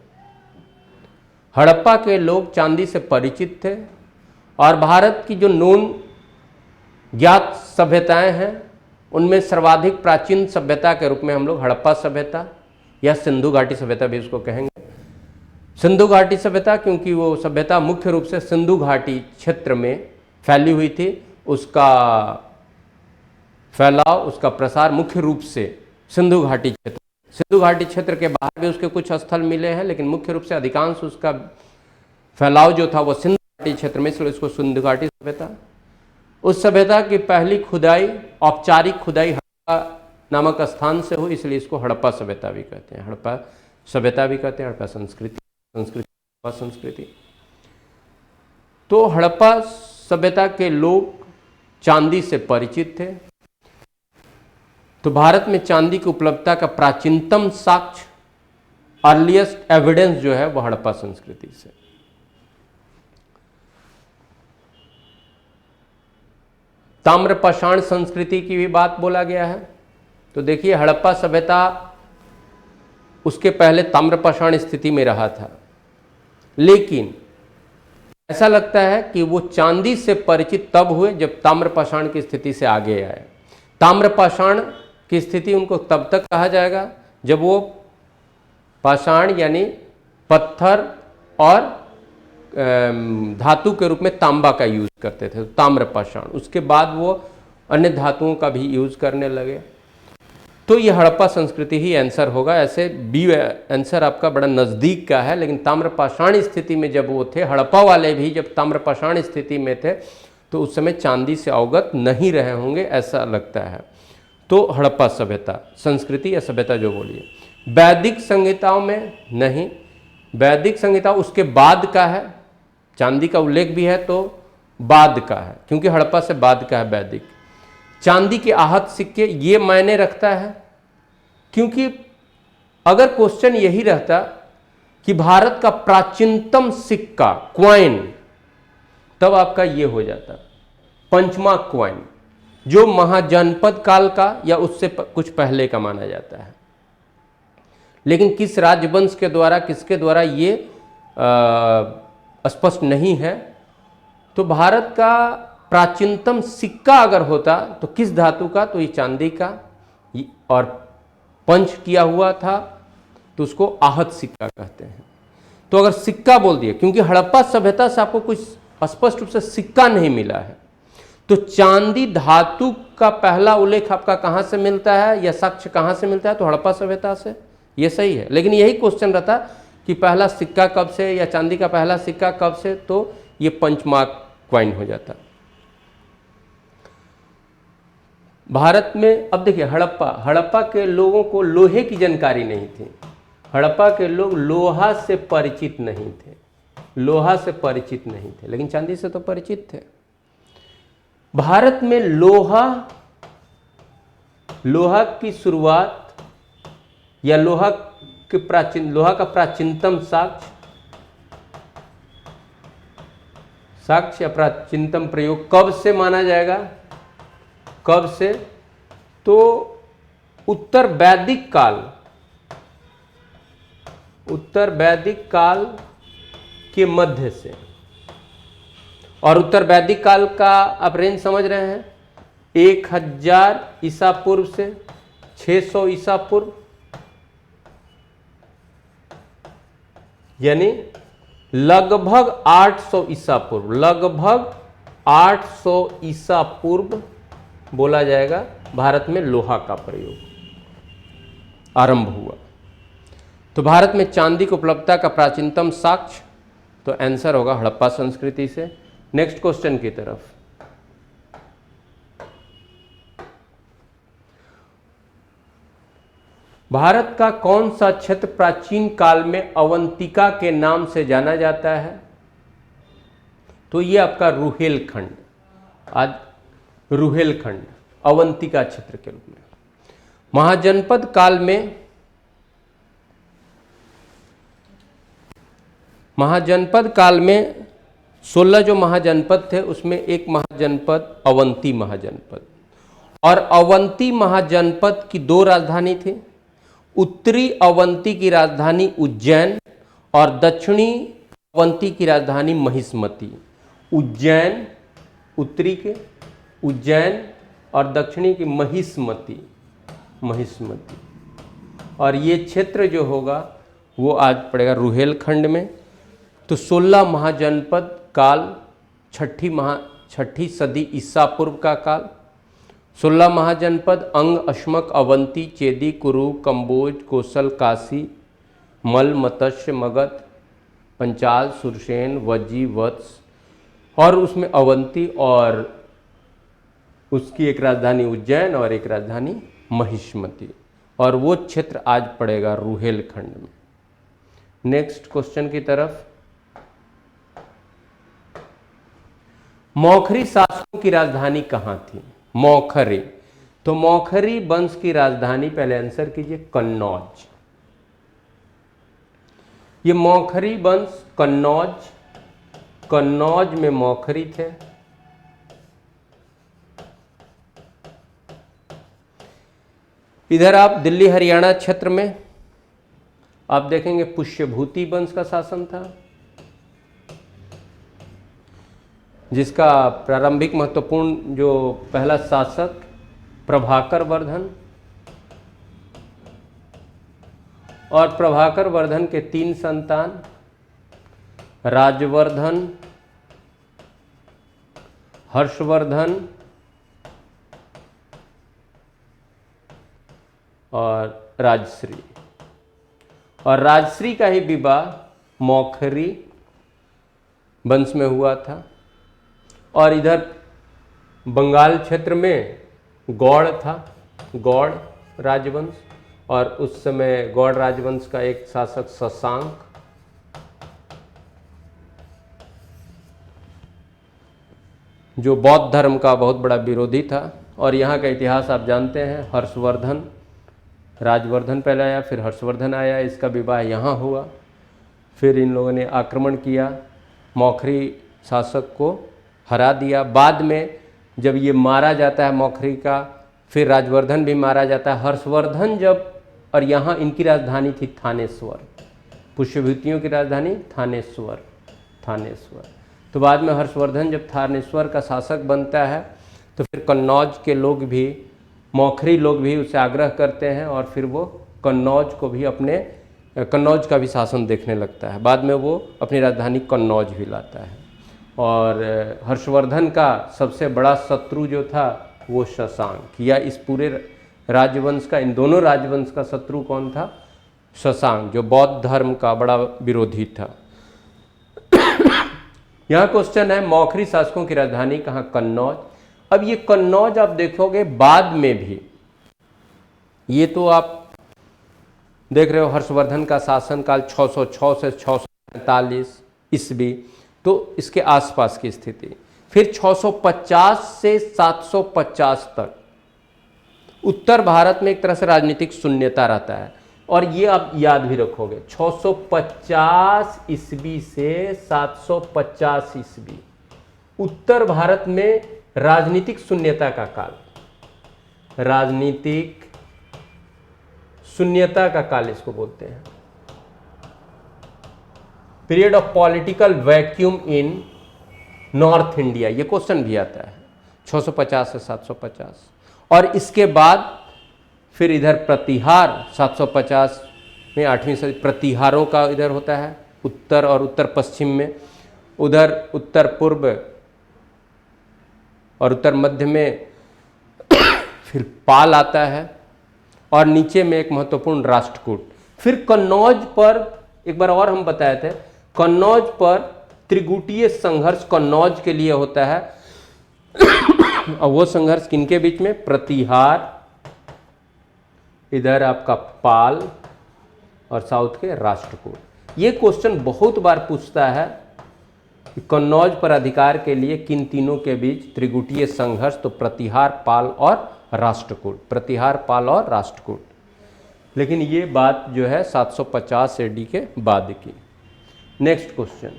हड़प्पा के लोग चांदी से परिचित थे और भारत की जो नोन ज्ञात सभ्यताएं हैं उनमें सर्वाधिक प्राचीन सभ्यता के रूप में हम लोग हड़प्पा सभ्यता या सिंधु घाटी सभ्यता भी उसको कहेंगे। सिंधु घाटी सभ्यता क्योंकि वो सभ्यता मुख्य रूप से सिंधु घाटी क्षेत्र में फैली हुई थी। उसका फैलाव, उसका प्रसार मुख्य रूप से सिंधु घाटी क्षेत्र, सिंधु घाटी क्षेत्र के बाहर भी उसके कुछ स्थल मिले हैं, लेकिन मुख्य रूप से अधिकांश उसका फैलाव जो था वो सिंधु घाटी क्षेत्र में, इसलिए उसको सिंधु घाटी सभ्यता। उस सभ्यता की पहली खुदाई, औपचारिक खुदाई हड़प्पा नामक स्थान से हुई, इसलिए इसको हड़प्पा सभ्यता भी कहते हैं। हड़प्पा सभ्यता भी कहते हैं, हड़प्पा संस्कृति, संस्कृति। तो हड़प्पा सभ्यता के लोग चांदी से परिचित थे। तो भारत में चांदी की उपलब्धता का प्राचीनतम साक्ष्य, अर्लीस्ट एविडेंस जो है वो हड़प्पा संस्कृति से। ताम्रपाषाण संस्कृति की भी बात बोला गया है। तो देखिए, हड़प्पा सभ्यता उसके पहले ताम्रपाषाण स्थिति में रहा था, लेकिन ऐसा लगता है कि वो चांदी से परिचित तब हुए जब ताम्रपाषाण की स्थिति से आगे आए। ताम्रपाषाण की स्थिति उनको तब तक कहा जाएगा जब वो पाषाण यानी पत्थर और धातु के रूप में तांबा का यूज करते थे, तो ताम्रपाषाण। उसके बाद वो अन्य धातुओं का भी यूज करने लगे। तो ये हड़प्पा संस्कृति ही आंसर होगा। ऐसे बी आंसर आपका बड़ा नज़दीक का है, लेकिन ताम्रपाषाण स्थिति में जब वो थे, हड़प्पा वाले भी जब ताम्रपाषाण स्थिति में थे तो उस समय चांदी से अवगत नहीं रहे होंगे, ऐसा लगता है। तो हड़प्पा सभ्यता, संस्कृति या सभ्यता जो बोलिए। वैदिक संहिताओं में नहीं, वैदिक संहिता उसके बाद का है। चांदी का उल्लेख भी है तो बाद का है, क्योंकि हड़प्पा से बाद का है वैदिक। चांदी के आहत सिक्के ये मायने रखता है, क्योंकि अगर क्वेश्चन यही रहता कि भारत का प्राचीनतम सिक्का क्वाइन, तब आपका ये हो जाता पंचमा क्वाइन, जो महाजनपद काल का या उससे कुछ पहले का माना जाता है। लेकिन किस राजवंश के द्वारा, किसके द्वारा, ये स्पष्ट नहीं है। तो भारत का प्राचीनतम सिक्का अगर होता तो किस धातु का, तो ये चांदी का, और पंच किया हुआ था तो उसको आहत सिक्का कहते हैं। तो अगर सिक्का बोल दिए, क्योंकि हड़प्पा सभ्यता से आपको कुछ स्पष्ट रूप से सिक्का नहीं मिला है, तो चांदी धातु का पहला उल्लेख आपका कहाँ से मिलता है या साक्ष्य कहाँ से मिलता है? तो हड़प्पा सभ्यता से। ये सही है, लेकिन यही क्वेश्चन रहता कि पहला सिक्का कब से या चांदी का पहला सिक्का कब से, तो ये पंचमार्क क्वाइन हो जाता। भारत में अब देखिए, हड़प्पा के लोगों को लोहे की जानकारी नहीं थी। हड़प्पा के लोग लोहा से परिचित नहीं थे, लोहा से परिचित नहीं थे, लेकिन चांदी से तो परिचित थे। भारत में लोहा लोहा की शुरुआत या लोहा का प्राचीनतम साक्ष्य या प्राचीनतम प्रयोग कब से माना जाएगा? कब से? तो उत्तर वैदिक काल के मध्य से। और उत्तर वैदिक काल का आप रेंज समझ रहे हैं, 1000 ईसा पूर्व से 600 ईसा पूर्व, यानी लगभग 800 ईसा पूर्व, लगभग 800 ईसा पूर्व बोला जाएगा भारत में लोहा का प्रयोग आरंभ हुआ। तो भारत में चांदी की उपलब्धता का प्राचीनतम साक्ष्य, तो आंसर होगा हड़प्पा संस्कृति से। नेक्स्ट क्वेश्चन की तरफ। भारत का कौन सा क्षेत्र प्राचीन काल में अवंतिका के नाम से जाना जाता है? तो ये आपका रुहेलखंड, आज रुहेलखंड अवंतिका क्षेत्र के रूप में। महाजनपद काल में 16 जो महाजनपद थे उसमें एक महाजनपद अवंती महाजनपद, और अवंती महाजनपद की 2 राजधानी थी। उत्तरी अवंती की राजधानी उज्जैन और दक्षिणी अवंती की राजधानी महिष्मती। उज्जैन उत्तरी के उज्जैन और दक्षिणी की महिष्मती। और ये क्षेत्र जो होगा वो आज पड़ेगा रुहेलखंड में। तो 16 महाजनपद काल, छठी सदी ईसा पूर्व का काल। 16 महाजनपद अंग, अश्मक, अवंती, चेदी, कुरु, कंबोज, कोसल, काशी, मल, मत्स्य, मगध, पंचाल, सुरसेन, वज्जी, वत्स, और उसमें अवंती और उसकी एक राजधानी उज्जैन और एक राजधानी महिष्मती, और वो क्षेत्र आज पड़ेगा रुहेलखंड में। नेक्स्ट क्वेश्चन की तरफ। मौखरी शासकों की राजधानी कहां थी? मौखरी, तो मौखरी वंश की राजधानी, पहले आंसर कीजिए, कन्नौज। ये मौखरी वंश कन्नौज में मौखरी थे। इधर आप दिल्ली हरियाणा क्षेत्र में आप देखेंगे पुष्यभूति वंश का शासन था, जिसका प्रारंभिक महत्वपूर्ण जो पहला शासक प्रभाकर वर्धन, और प्रभाकर वर्धन के 3 संतान राजवर्धन, हर्षवर्धन और राजश्री। और राजश्री का ही विवाह मौखरी वंश में हुआ था। और इधर बंगाल क्षेत्र में गौड़ था, गौड़ राजवंश, और उस समय गौड़ राजवंश का एक शासक शशांक, जो बौद्ध धर्म का बहुत बड़ा विरोधी था। और यहाँ का इतिहास आप जानते हैं, हर्षवर्धन, राजवर्धन पहले आया, फिर हर्षवर्धन आया, इसका विवाह यहाँ हुआ। फिर इन लोगों ने आक्रमण किया, मौखरी शासक को हरा दिया। बाद में जब ये मारा जाता है मौखरी का, फिर राजवर्धन भी मारा जाता है। हर्षवर्धन जब, और यहाँ इनकी राजधानी थी थानेश्वर, पुष्यभूतियों की राजधानी थानेश्वर। तो बाद में हर्षवर्धन जब थानेश्वर का शासक बनता है, तो फिर कन्नौज के लोग भी, मौखरी लोग भी उससे आग्रह करते हैं, और फिर वो कन्नौज का भी शासन देखने लगता है। बाद में वो अपनी राजधानी कन्नौज भी लाता है। और हर्षवर्धन का सबसे बड़ा शत्रु जो था वो शशांक, या इस पूरे राजवंश का, इन दोनों राजवंश का शत्रु कौन था? शशांक, जो बौद्ध धर्म का बड़ा विरोधी था। यहाँ क्वेश्चन है, मौखरी शासकों की राजधानी कहाँ? कन्नौज। अब ये कन्नौज आप देखोगे बाद में भी, ये तो आप देख रहे हो हर्षवर्धन का शासनकाल 606 से 645 ईस्वी, तो इसके आसपास की स्थिति। फिर 650 से 750 तक उत्तर भारत में एक तरह से राजनीतिक शून्यता रहता है, और ये आप याद भी रखोगे 650 ईस्वी से 750 ईस्वी उत्तर भारत में राजनीतिक शून्यता का काल, राजनीतिक शून्यता का काल इसको बोलते हैं, period of political vacuum in north India. ये क्वेश्चन भी आता है 650 से 750। और इसके बाद फिर इधर प्रतिहार 750 में 8वीं सदी प्रतिहारों का इधर होता है उत्तर और उत्तर पश्चिम में, उधर उत्तर पूर्व और उत्तर मध्य में फिर पाल आता है, और नीचे में एक महत्वपूर्ण राष्ट्रकूट। फिर कन्नौज पर एक बार और हम बताए थे, कन्नौज पर त्रिगुटीय संघर्ष कन्नौज के लिए होता है, और वो संघर्ष किनके बीच में, प्रतिहार, इधर आपका पाल और साउथ के राष्ट्रकूट। ये क्वेश्चन बहुत बार पूछता है कि कन्नौज पर अधिकार के लिए किन तीनों के बीच त्रिगुटीय संघर्ष, तो प्रतिहार, पाल और राष्ट्रकूट, प्रतिहार, पाल और राष्ट्रकूट। लेकिन ये बात जो है 750 AD के बाद की। नेक्स्ट क्वेश्चन,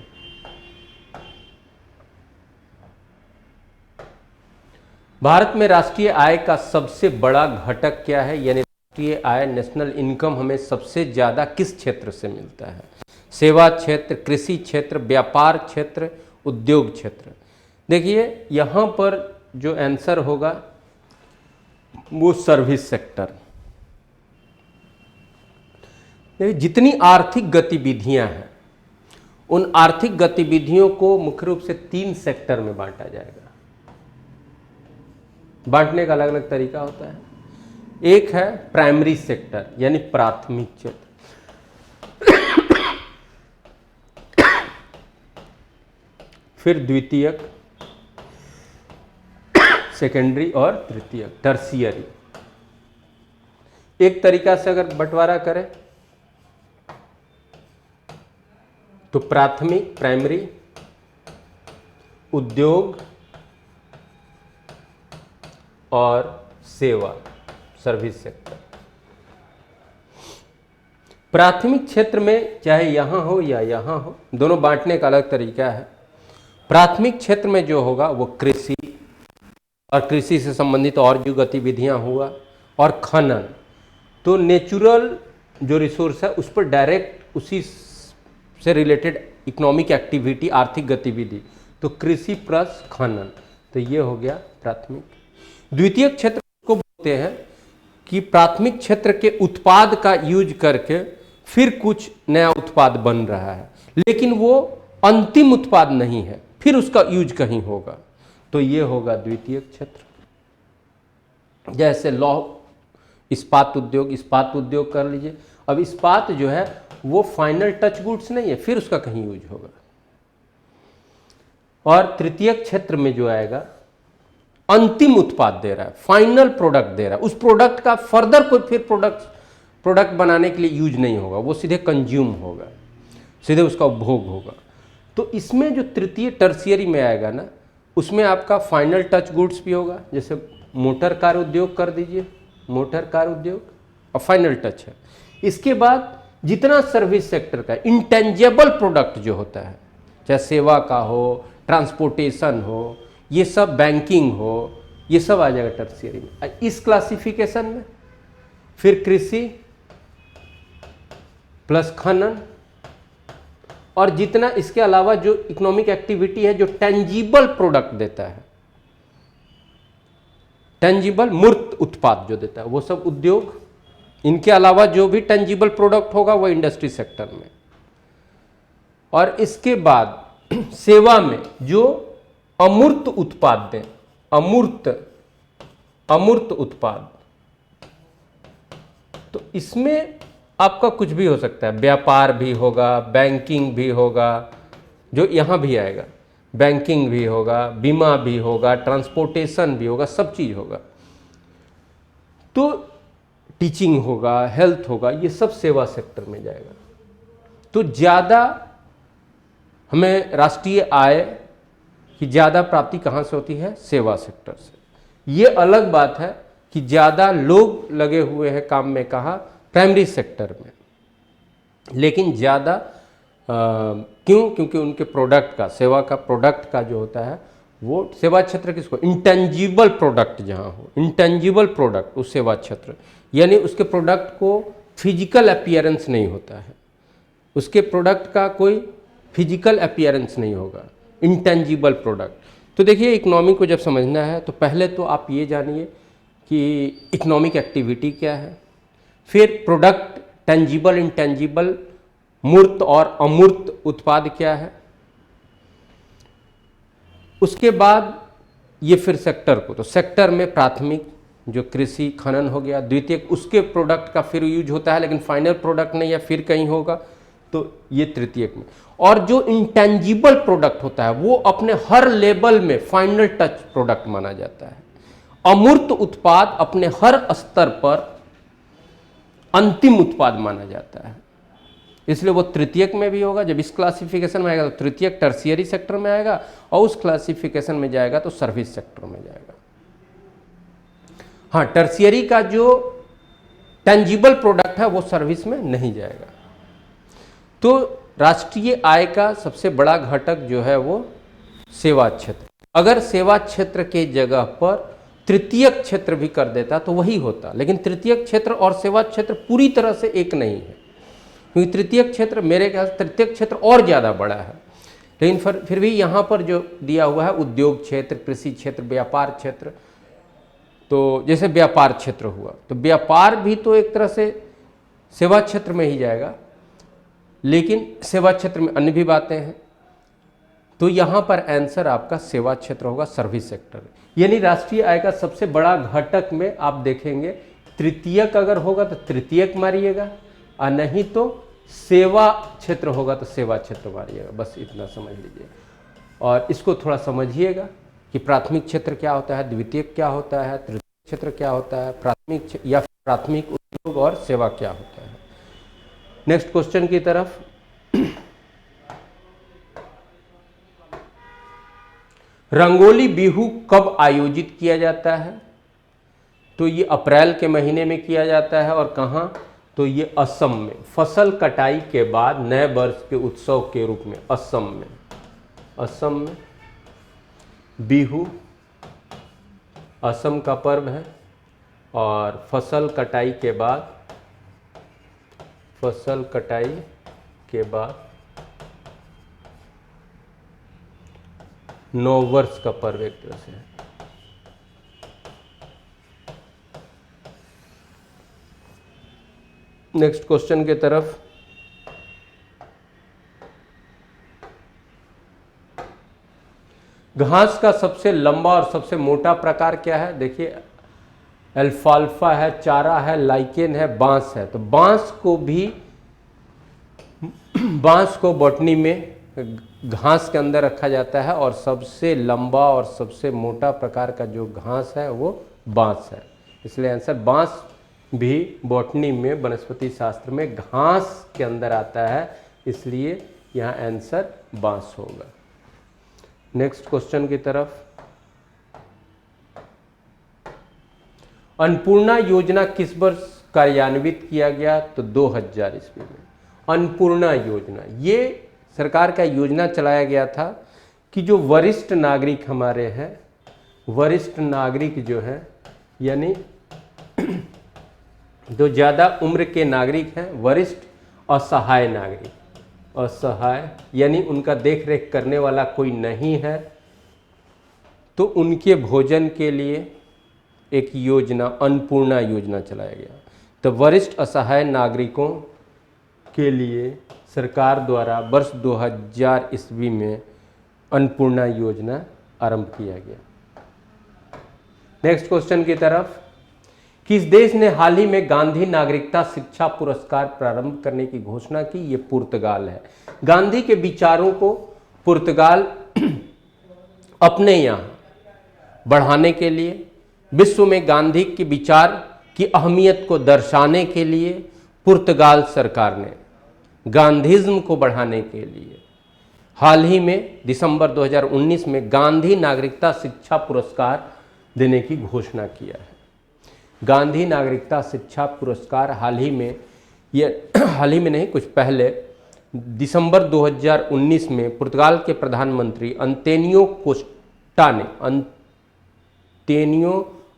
भारत में राष्ट्रीय आय का सबसे बड़ा घटक क्या है, यानी राष्ट्रीय आय, नेशनल इनकम हमें सबसे ज़्यादा किस क्षेत्र से मिलता है? सेवा क्षेत्र, कृषि क्षेत्र, व्यापार क्षेत्र, उद्योग क्षेत्र। देखिए यहाँ पर जो आंसर होगा वो सर्विस सेक्टर। देखिए जितनी आर्थिक गतिविधियां हैं उन आर्थिक गतिविधियों को मुख्य रूप से 3 सेक्टर में बांटा जाएगा। बांटने का अलग अलग तरीका होता है। एक है प्राइमरी सेक्टर यानी प्राथमिक क्षेत्र, फिर द्वितीयक, सेकेंडरी और तृतीयक, टर्शियरी। एक तरीका से अगर बंटवारा करें तो प्राथमिक, प्राइमरी, उद्योग और सेवा, सर्विस सेक्टर। प्राथमिक क्षेत्र में चाहे यहां हो या यहां हो, दोनों बांटने का अलग तरीका है। प्राथमिक क्षेत्र में जो होगा वो कृषि और कृषि से संबंधित और जो गतिविधियां हुआ, और खनन। तो नेचुरल जो रिसोर्स है उस पर डायरेक्ट उसी से रिलेटेड इकोनॉमिक एक्टिविटी, आर्थिक गतिविधि, तो कृषि प्लस खनन, तो ये हो गया प्राथमिक। द्वितीय क्षेत्र को बोलते हैं कि प्राथमिक क्षेत्र के उत्पाद का यूज करके फिर कुछ नया उत्पाद बन रहा है, लेकिन वो अंतिम उत्पाद नहीं है, फिर उसका यूज कहीं होगा, तो ये होगा द्वितीय क्षेत्र। जैसे लौह इस्पात उद्योग कर लीजिए। अब इस्पात जो है वो फाइनल टच गुड्स नहीं है, फिर उसका कहीं यूज होगा। और तृतीय क्षेत्र में जो आएगा अंतिम उत्पाद दे रहा है, फाइनल प्रोडक्ट दे रहा है, उस प्रोडक्ट का फर्दर कोई फिर प्रोडक्ट बनाने के लिए यूज नहीं होगा, वो सीधे कंज्यूम होगा, सीधे उसका उपभोग होगा। तो इसमें जो तृतीय टर्शियरी में आएगा ना, उसमें आपका फाइनल टच गुड्स भी होगा, जैसे मोटर कार उद्योग कर दीजिए, मोटर कार उद्योग और फाइनल टच है। इसके बाद जितना सर्विस सेक्टर का इंटेंजिबल प्रोडक्ट जो होता है, चाहे सेवा का हो, ट्रांसपोर्टेशन हो, ये सब, बैंकिंग हो, ये सब आ जाएगा टर्शियरी में। इस क्लासिफिकेशन में फिर कृषि प्लस खनन, और जितना इसके अलावा जो इकोनॉमिक एक्टिविटी है जो टेंजिबल प्रोडक्ट देता है, टेंजिबल मूर्त उत्पाद जो देता है, वो सब उद्योग। इनके अलावा जो भी टेंजिबल प्रोडक्ट होगा वो इंडस्ट्री सेक्टर में। और इसके बाद सेवा में जो अमूर्त उत्पाद दें, अमूर्त उत्पाद, तो इसमें आपका कुछ भी हो सकता है, व्यापार भी होगा, बैंकिंग भी होगा, जो यहाँ भी आएगा, बैंकिंग भी होगा, बीमा भी होगा, ट्रांसपोर्टेशन भी होगा, सब चीज़ होगा। तो टीचिंग होगा, हेल्थ होगा, ये सब सेवा सेक्टर में जाएगा। तो ज़्यादा हमें राष्ट्रीय आय की ज़्यादा प्राप्ति कहाँ से होती है? सेवा सेक्टर से। ये अलग बात है कि ज़्यादा लोग लगे हुए हैं काम में, कहाँ? प्राइमरी सेक्टर में। लेकिन ज़्यादा क्यों? क्योंकि उनके प्रोडक्ट का, सेवा का प्रोडक्ट का जो होता है वो सेवा क्षेत्र किसको? इंटेंजिबल प्रोडक्ट जहाँ हो, इंटेंजिबल प्रोडक्ट उस सेवा क्षेत्र, यानी उसके प्रोडक्ट को फिजिकल अपीयरेंस नहीं होता है, उसके प्रोडक्ट का कोई फिजिकल अपीयरेंस नहीं होगा, इंटेंजिबल प्रोडक्ट। तो देखिए इकोनॉमी को जब समझना है तो पहले तो आप ये जानिए कि इकोनॉमिक एक्टिविटी क्या है, फिर प्रोडक्ट टेंजिबल, इंटेंजिबल, मूर्त और अमूर्त उत्पाद क्या है, उसके बाद ये फिर सेक्टर को, तो सेक्टर में प्राथमिक जो कृषि खनन हो गया, द्वितीयक उसके प्रोडक्ट का फिर यूज होता है लेकिन फाइनल प्रोडक्ट नहीं, या फिर कहीं होगा, तो ये तृतीयक में। और जो इंटेंजिबल प्रोडक्ट होता है वो अपने हर लेवल में फाइनल टच प्रोडक्ट माना जाता है। अमूर्त उत्पाद अपने हर स्तर पर अंतिम उत्पाद माना जाता है, इसलिए वो तृतीयक में भी होगा। जब इस क्लासिफिकेशन में आएगा तो तृतीयक टर्शियरी सेक्टर में आएगा, और उस क्लासिफिकेशन में जाएगा तो सर्विस सेक्टर में जाएगा। हाँ, टर्शियरी का जो टेंजिबल प्रोडक्ट है वो सर्विस में नहीं जाएगा। तो राष्ट्रीय आय का सबसे बड़ा घटक जो है वो सेवा क्षेत्र। अगर सेवा क्षेत्र के जगह पर तृतीयक क्षेत्र भी कर देता तो वही होता, लेकिन तृतीयक क्षेत्र और सेवा क्षेत्र पूरी तरह से एक नहीं है, क्योंकि तृतीयक क्षेत्र, मेरे ख्याल से तृतीयक क्षेत्र और ज़्यादा बड़ा है। लेकिन फिर भी यहाँ पर जो दिया हुआ है उद्योग क्षेत्र, कृषि क्षेत्र, व्यापार क्षेत्र, तो जैसे व्यापार क्षेत्र हुआ तो व्यापार भी तो एक तरह से सेवा क्षेत्र में ही जाएगा, लेकिन सेवा क्षेत्र में अन्य भी बातें हैं, तो यहाँ पर आंसर आपका सेवा क्षेत्र होगा, सर्विस सेक्टर। यानी राष्ट्रीय आय का सबसे बड़ा घटक में आप देखेंगे तृतीयक अगर होगा तो तृतीयक मारिएगा, और नहीं तो सेवा क्षेत्र होगा तो सेवा क्षेत्र मारिएगा। बस इतना समझ लीजिए, और इसको थोड़ा समझिएगा कि प्राथमिक क्षेत्र क्या होता है, द्वितीयक क्या होता है, तृतीयक क्षेत्र क्या होता है, प्राथमिक या प्राथमिक उद्योग और सेवा क्या होता है। नेक्स्ट क्वेश्चन की तरफ। रंगोली बिहू कब आयोजित किया जाता है? तो ये अप्रैल के महीने में किया जाता है, और कहाँ? तो ये असम में, फसल कटाई के बाद नए वर्ष के उत्सव के रूप में असम में, असम में बिहू असम का पर्व है, और फसल कटाई के बाद, फसल कटाई के बाद नौ वर्ष का पर्व एक तरह से है। नेक्स्ट क्वेश्चन की तरफ। घास का सबसे लंबा और सबसे मोटा प्रकार क्या है? देखिए अल्फाल्फा है, चारा है, लाइकेन है, बांस है। तो बांस को भी, बांस को बॉटनी में घास के अंदर रखा जाता है, और सबसे लंबा और सबसे मोटा प्रकार का जो घास है वो बांस है, इसलिए आंसर बांस भी बॉटनी में, वनस्पति शास्त्र में घास के अंदर आता है, इसलिए यहाँ आंसर बांस होगा। नेक्स्ट क्वेश्चन की तरफ। अन्नपूर्णा योजना किस वर्ष कार्यान्वित किया गया? तो 2000 ईस्वी में। अन्नपूर्णा योजना ये सरकार का योजना चलाया गया था कि जो वरिष्ठ नागरिक हमारे हैं, वरिष्ठ नागरिक जो हैं, यानी जो ज़्यादा उम्र के नागरिक हैं, वरिष्ठ असहाय नागरिक, असहाय यानी उनका देख रेख करने वाला कोई नहीं है, तो उनके भोजन के लिए एक योजना, अन्नपूर्णा योजना चलाया गया। तो वरिष्ठ असहाय नागरिकों के लिए सरकार द्वारा वर्ष 2000 ईस्वी में अन्नपूर्णा योजना आरंभ किया गया। नेक्स्ट क्वेश्चन की तरफ। किस देश ने हाल ही में गांधी नागरिकता शिक्षा पुरस्कार प्रारंभ करने की घोषणा की? ये पुर्तगाल है। गांधी के विचारों को पुर्तगाल अपने यहाँ बढ़ाने के लिए, विश्व में गांधी के विचार की अहमियत को दर्शाने के लिए पुर्तगाल सरकार ने गांधीज्म को बढ़ाने के लिए हाल ही में दिसंबर 2019 में गांधी नागरिकता शिक्षा पुरस्कार देने की घोषणा किया है। गांधी नागरिकता शिक्षा पुरस्कार हाल ही में, ये हाल ही में नहीं, कुछ पहले दिसंबर 2019 में पुर्तगाल के प्रधानमंत्री अंतोनियो कोस्टा ने,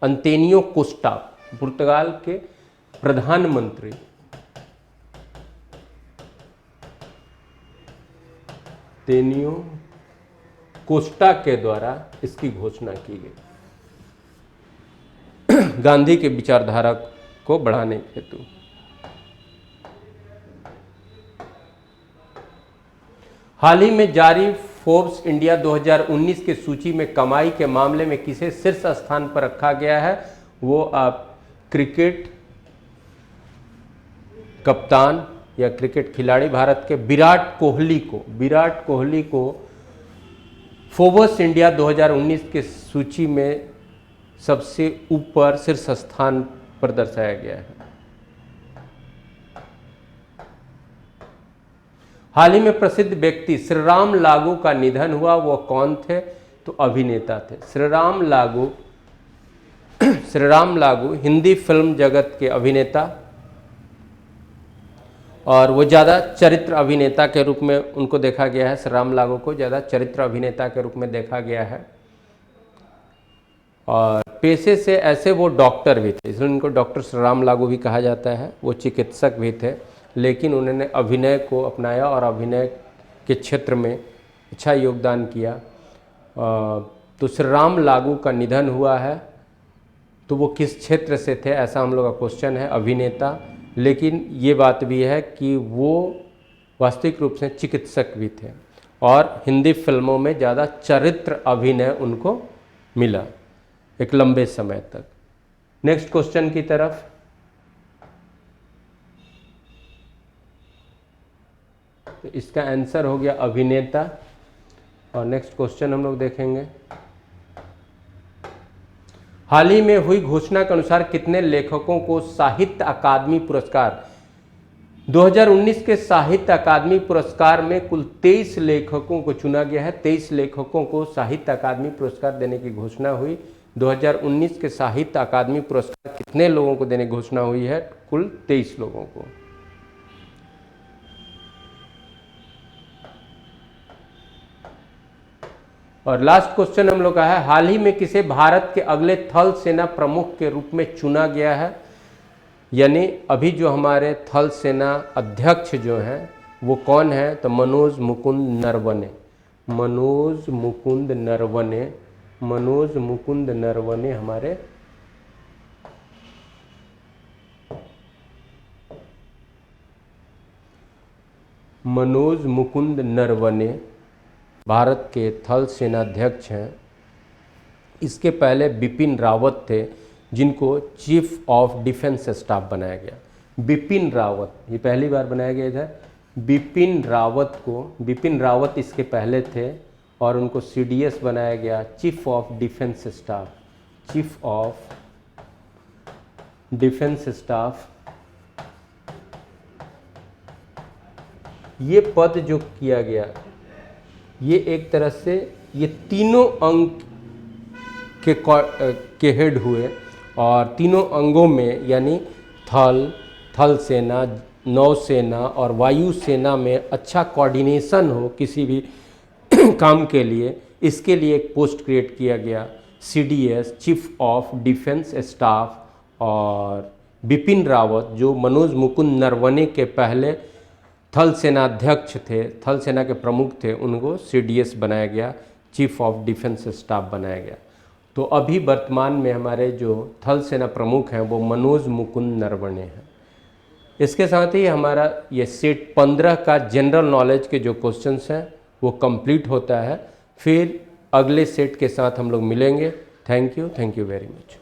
अंतोनियो कोस्टा, पुर्तगाल के प्रधानमंत्री अंतोनियो कोस्टा के द्वारा इसकी घोषणा की गई, गांधी के विचारधारा को बढ़ाने हेतु। हाल ही में जारी फोर्ब्स इंडिया 2019 के सूची में कमाई के मामले में किसे शीर्ष स्थान पर रखा गया है? वो आप क्रिकेट कप्तान या क्रिकेट खिलाड़ी भारत के विराट कोहली को फोर्ब्स इंडिया 2019 के सूची में सबसे ऊपर शीर्ष स्थान पर दर्शाया गया है। हाल ही में प्रसिद्ध व्यक्ति श्रीराम लागू का निधन हुआ, वो कौन थे? तो अभिनेता थे श्रीराम लागू हिंदी फिल्म जगत के अभिनेता, और वो ज़्यादा चरित्र अभिनेता के रूप में उनको देखा गया है। श्रीराम लागू को ज़्यादा चरित्र अभिनेता के रूप में देखा गया है, और पेशे से ऐसे वो डॉक्टर भी थे, इसलिए उनको डॉक्टर श्रीराम लागू भी कहा जाता है। वो चिकित्सक भी थे, लेकिन उन्होंने अभिनय को अपनाया और अभिनय के क्षेत्र में अच्छा योगदान किया। तो श्रीराम लागू का निधन हुआ है, तो वो किस क्षेत्र से थे, ऐसा हम लोग का क्वेश्चन है, अभिनेता। लेकिन ये बात भी है कि वो वास्तविक रूप से चिकित्सक भी थे, और हिंदी फिल्मों में ज़्यादा चरित्र अभिनय उनको मिला एक लंबे समय तक। नेक्स्ट क्वेश्चन की तरफ। तो इसका आंसर हो गया अभिनेता, और नेक्स्ट क्वेश्चन हम लोग देखेंगे। हाल ही में हुई घोषणा के अनुसार कितने लेखकों को साहित्य अकादमी पुरस्कार, 2019 के साहित्य अकादमी पुरस्कार में कुल 23 लेखकों को चुना गया है। 23 लेखकों को साहित्य अकादमी पुरस्कार देने की घोषणा हुई। 2019 के साहित्य अकादमी पुरस्कार कितने लोगों को देने की घोषणा हुई है? कुल 23 लोगों को। और लास्ट क्वेश्चन हम लोग का है, हाल ही में किसे भारत के अगले थल सेना प्रमुख के रूप में चुना गया है? यानी अभी जो हमारे थल सेना अध्यक्ष जो हैं वो कौन है? तो मनोज मुकुंद नरवणे हमारे मनोज मुकुंद नरवणे भारत के थल सेनाध्यक्ष हैं। इसके पहले बिपिन रावत थे, जिनको चीफ ऑफ डिफेंस स्टाफ बनाया गया। बिपिन रावत, ये पहली बार बनाया गया था। बिपिन रावत इसके पहले थे, और उनको CDS बनाया गया, चीफ ऑफ डिफेंस स्टाफ। ये पद जो किया गया, ये एक तरह से ये तीनों अंग के हेड हुए, और तीनों अंगों में यानी थल सेना, नौसेना और वायु सेना में अच्छा कोऑर्डिनेशन हो किसी भी काम के लिए, इसके लिए एक पोस्ट क्रिएट किया गया, CDS chief of defence staff. और बिपिन रावत जो मनोज मुकुंद नरवणे के पहले थल सेनाध्यक्ष थे, थल सेना के प्रमुख थे, उनको CDS बनाया गया, चीफ ऑफ डिफेंस स्टाफ बनाया गया। तो अभी वर्तमान में हमारे जो थल सेना प्रमुख हैं वो मनोज मुकुंद नरवणे हैं। इसके साथ ही हमारा ये सेट 15 का जनरल नॉलेज के जो क्वेश्चंस हैं वो कंप्लीट होता है। फिर अगले सेट के साथ हम लोग मिलेंगे। Thank you very much.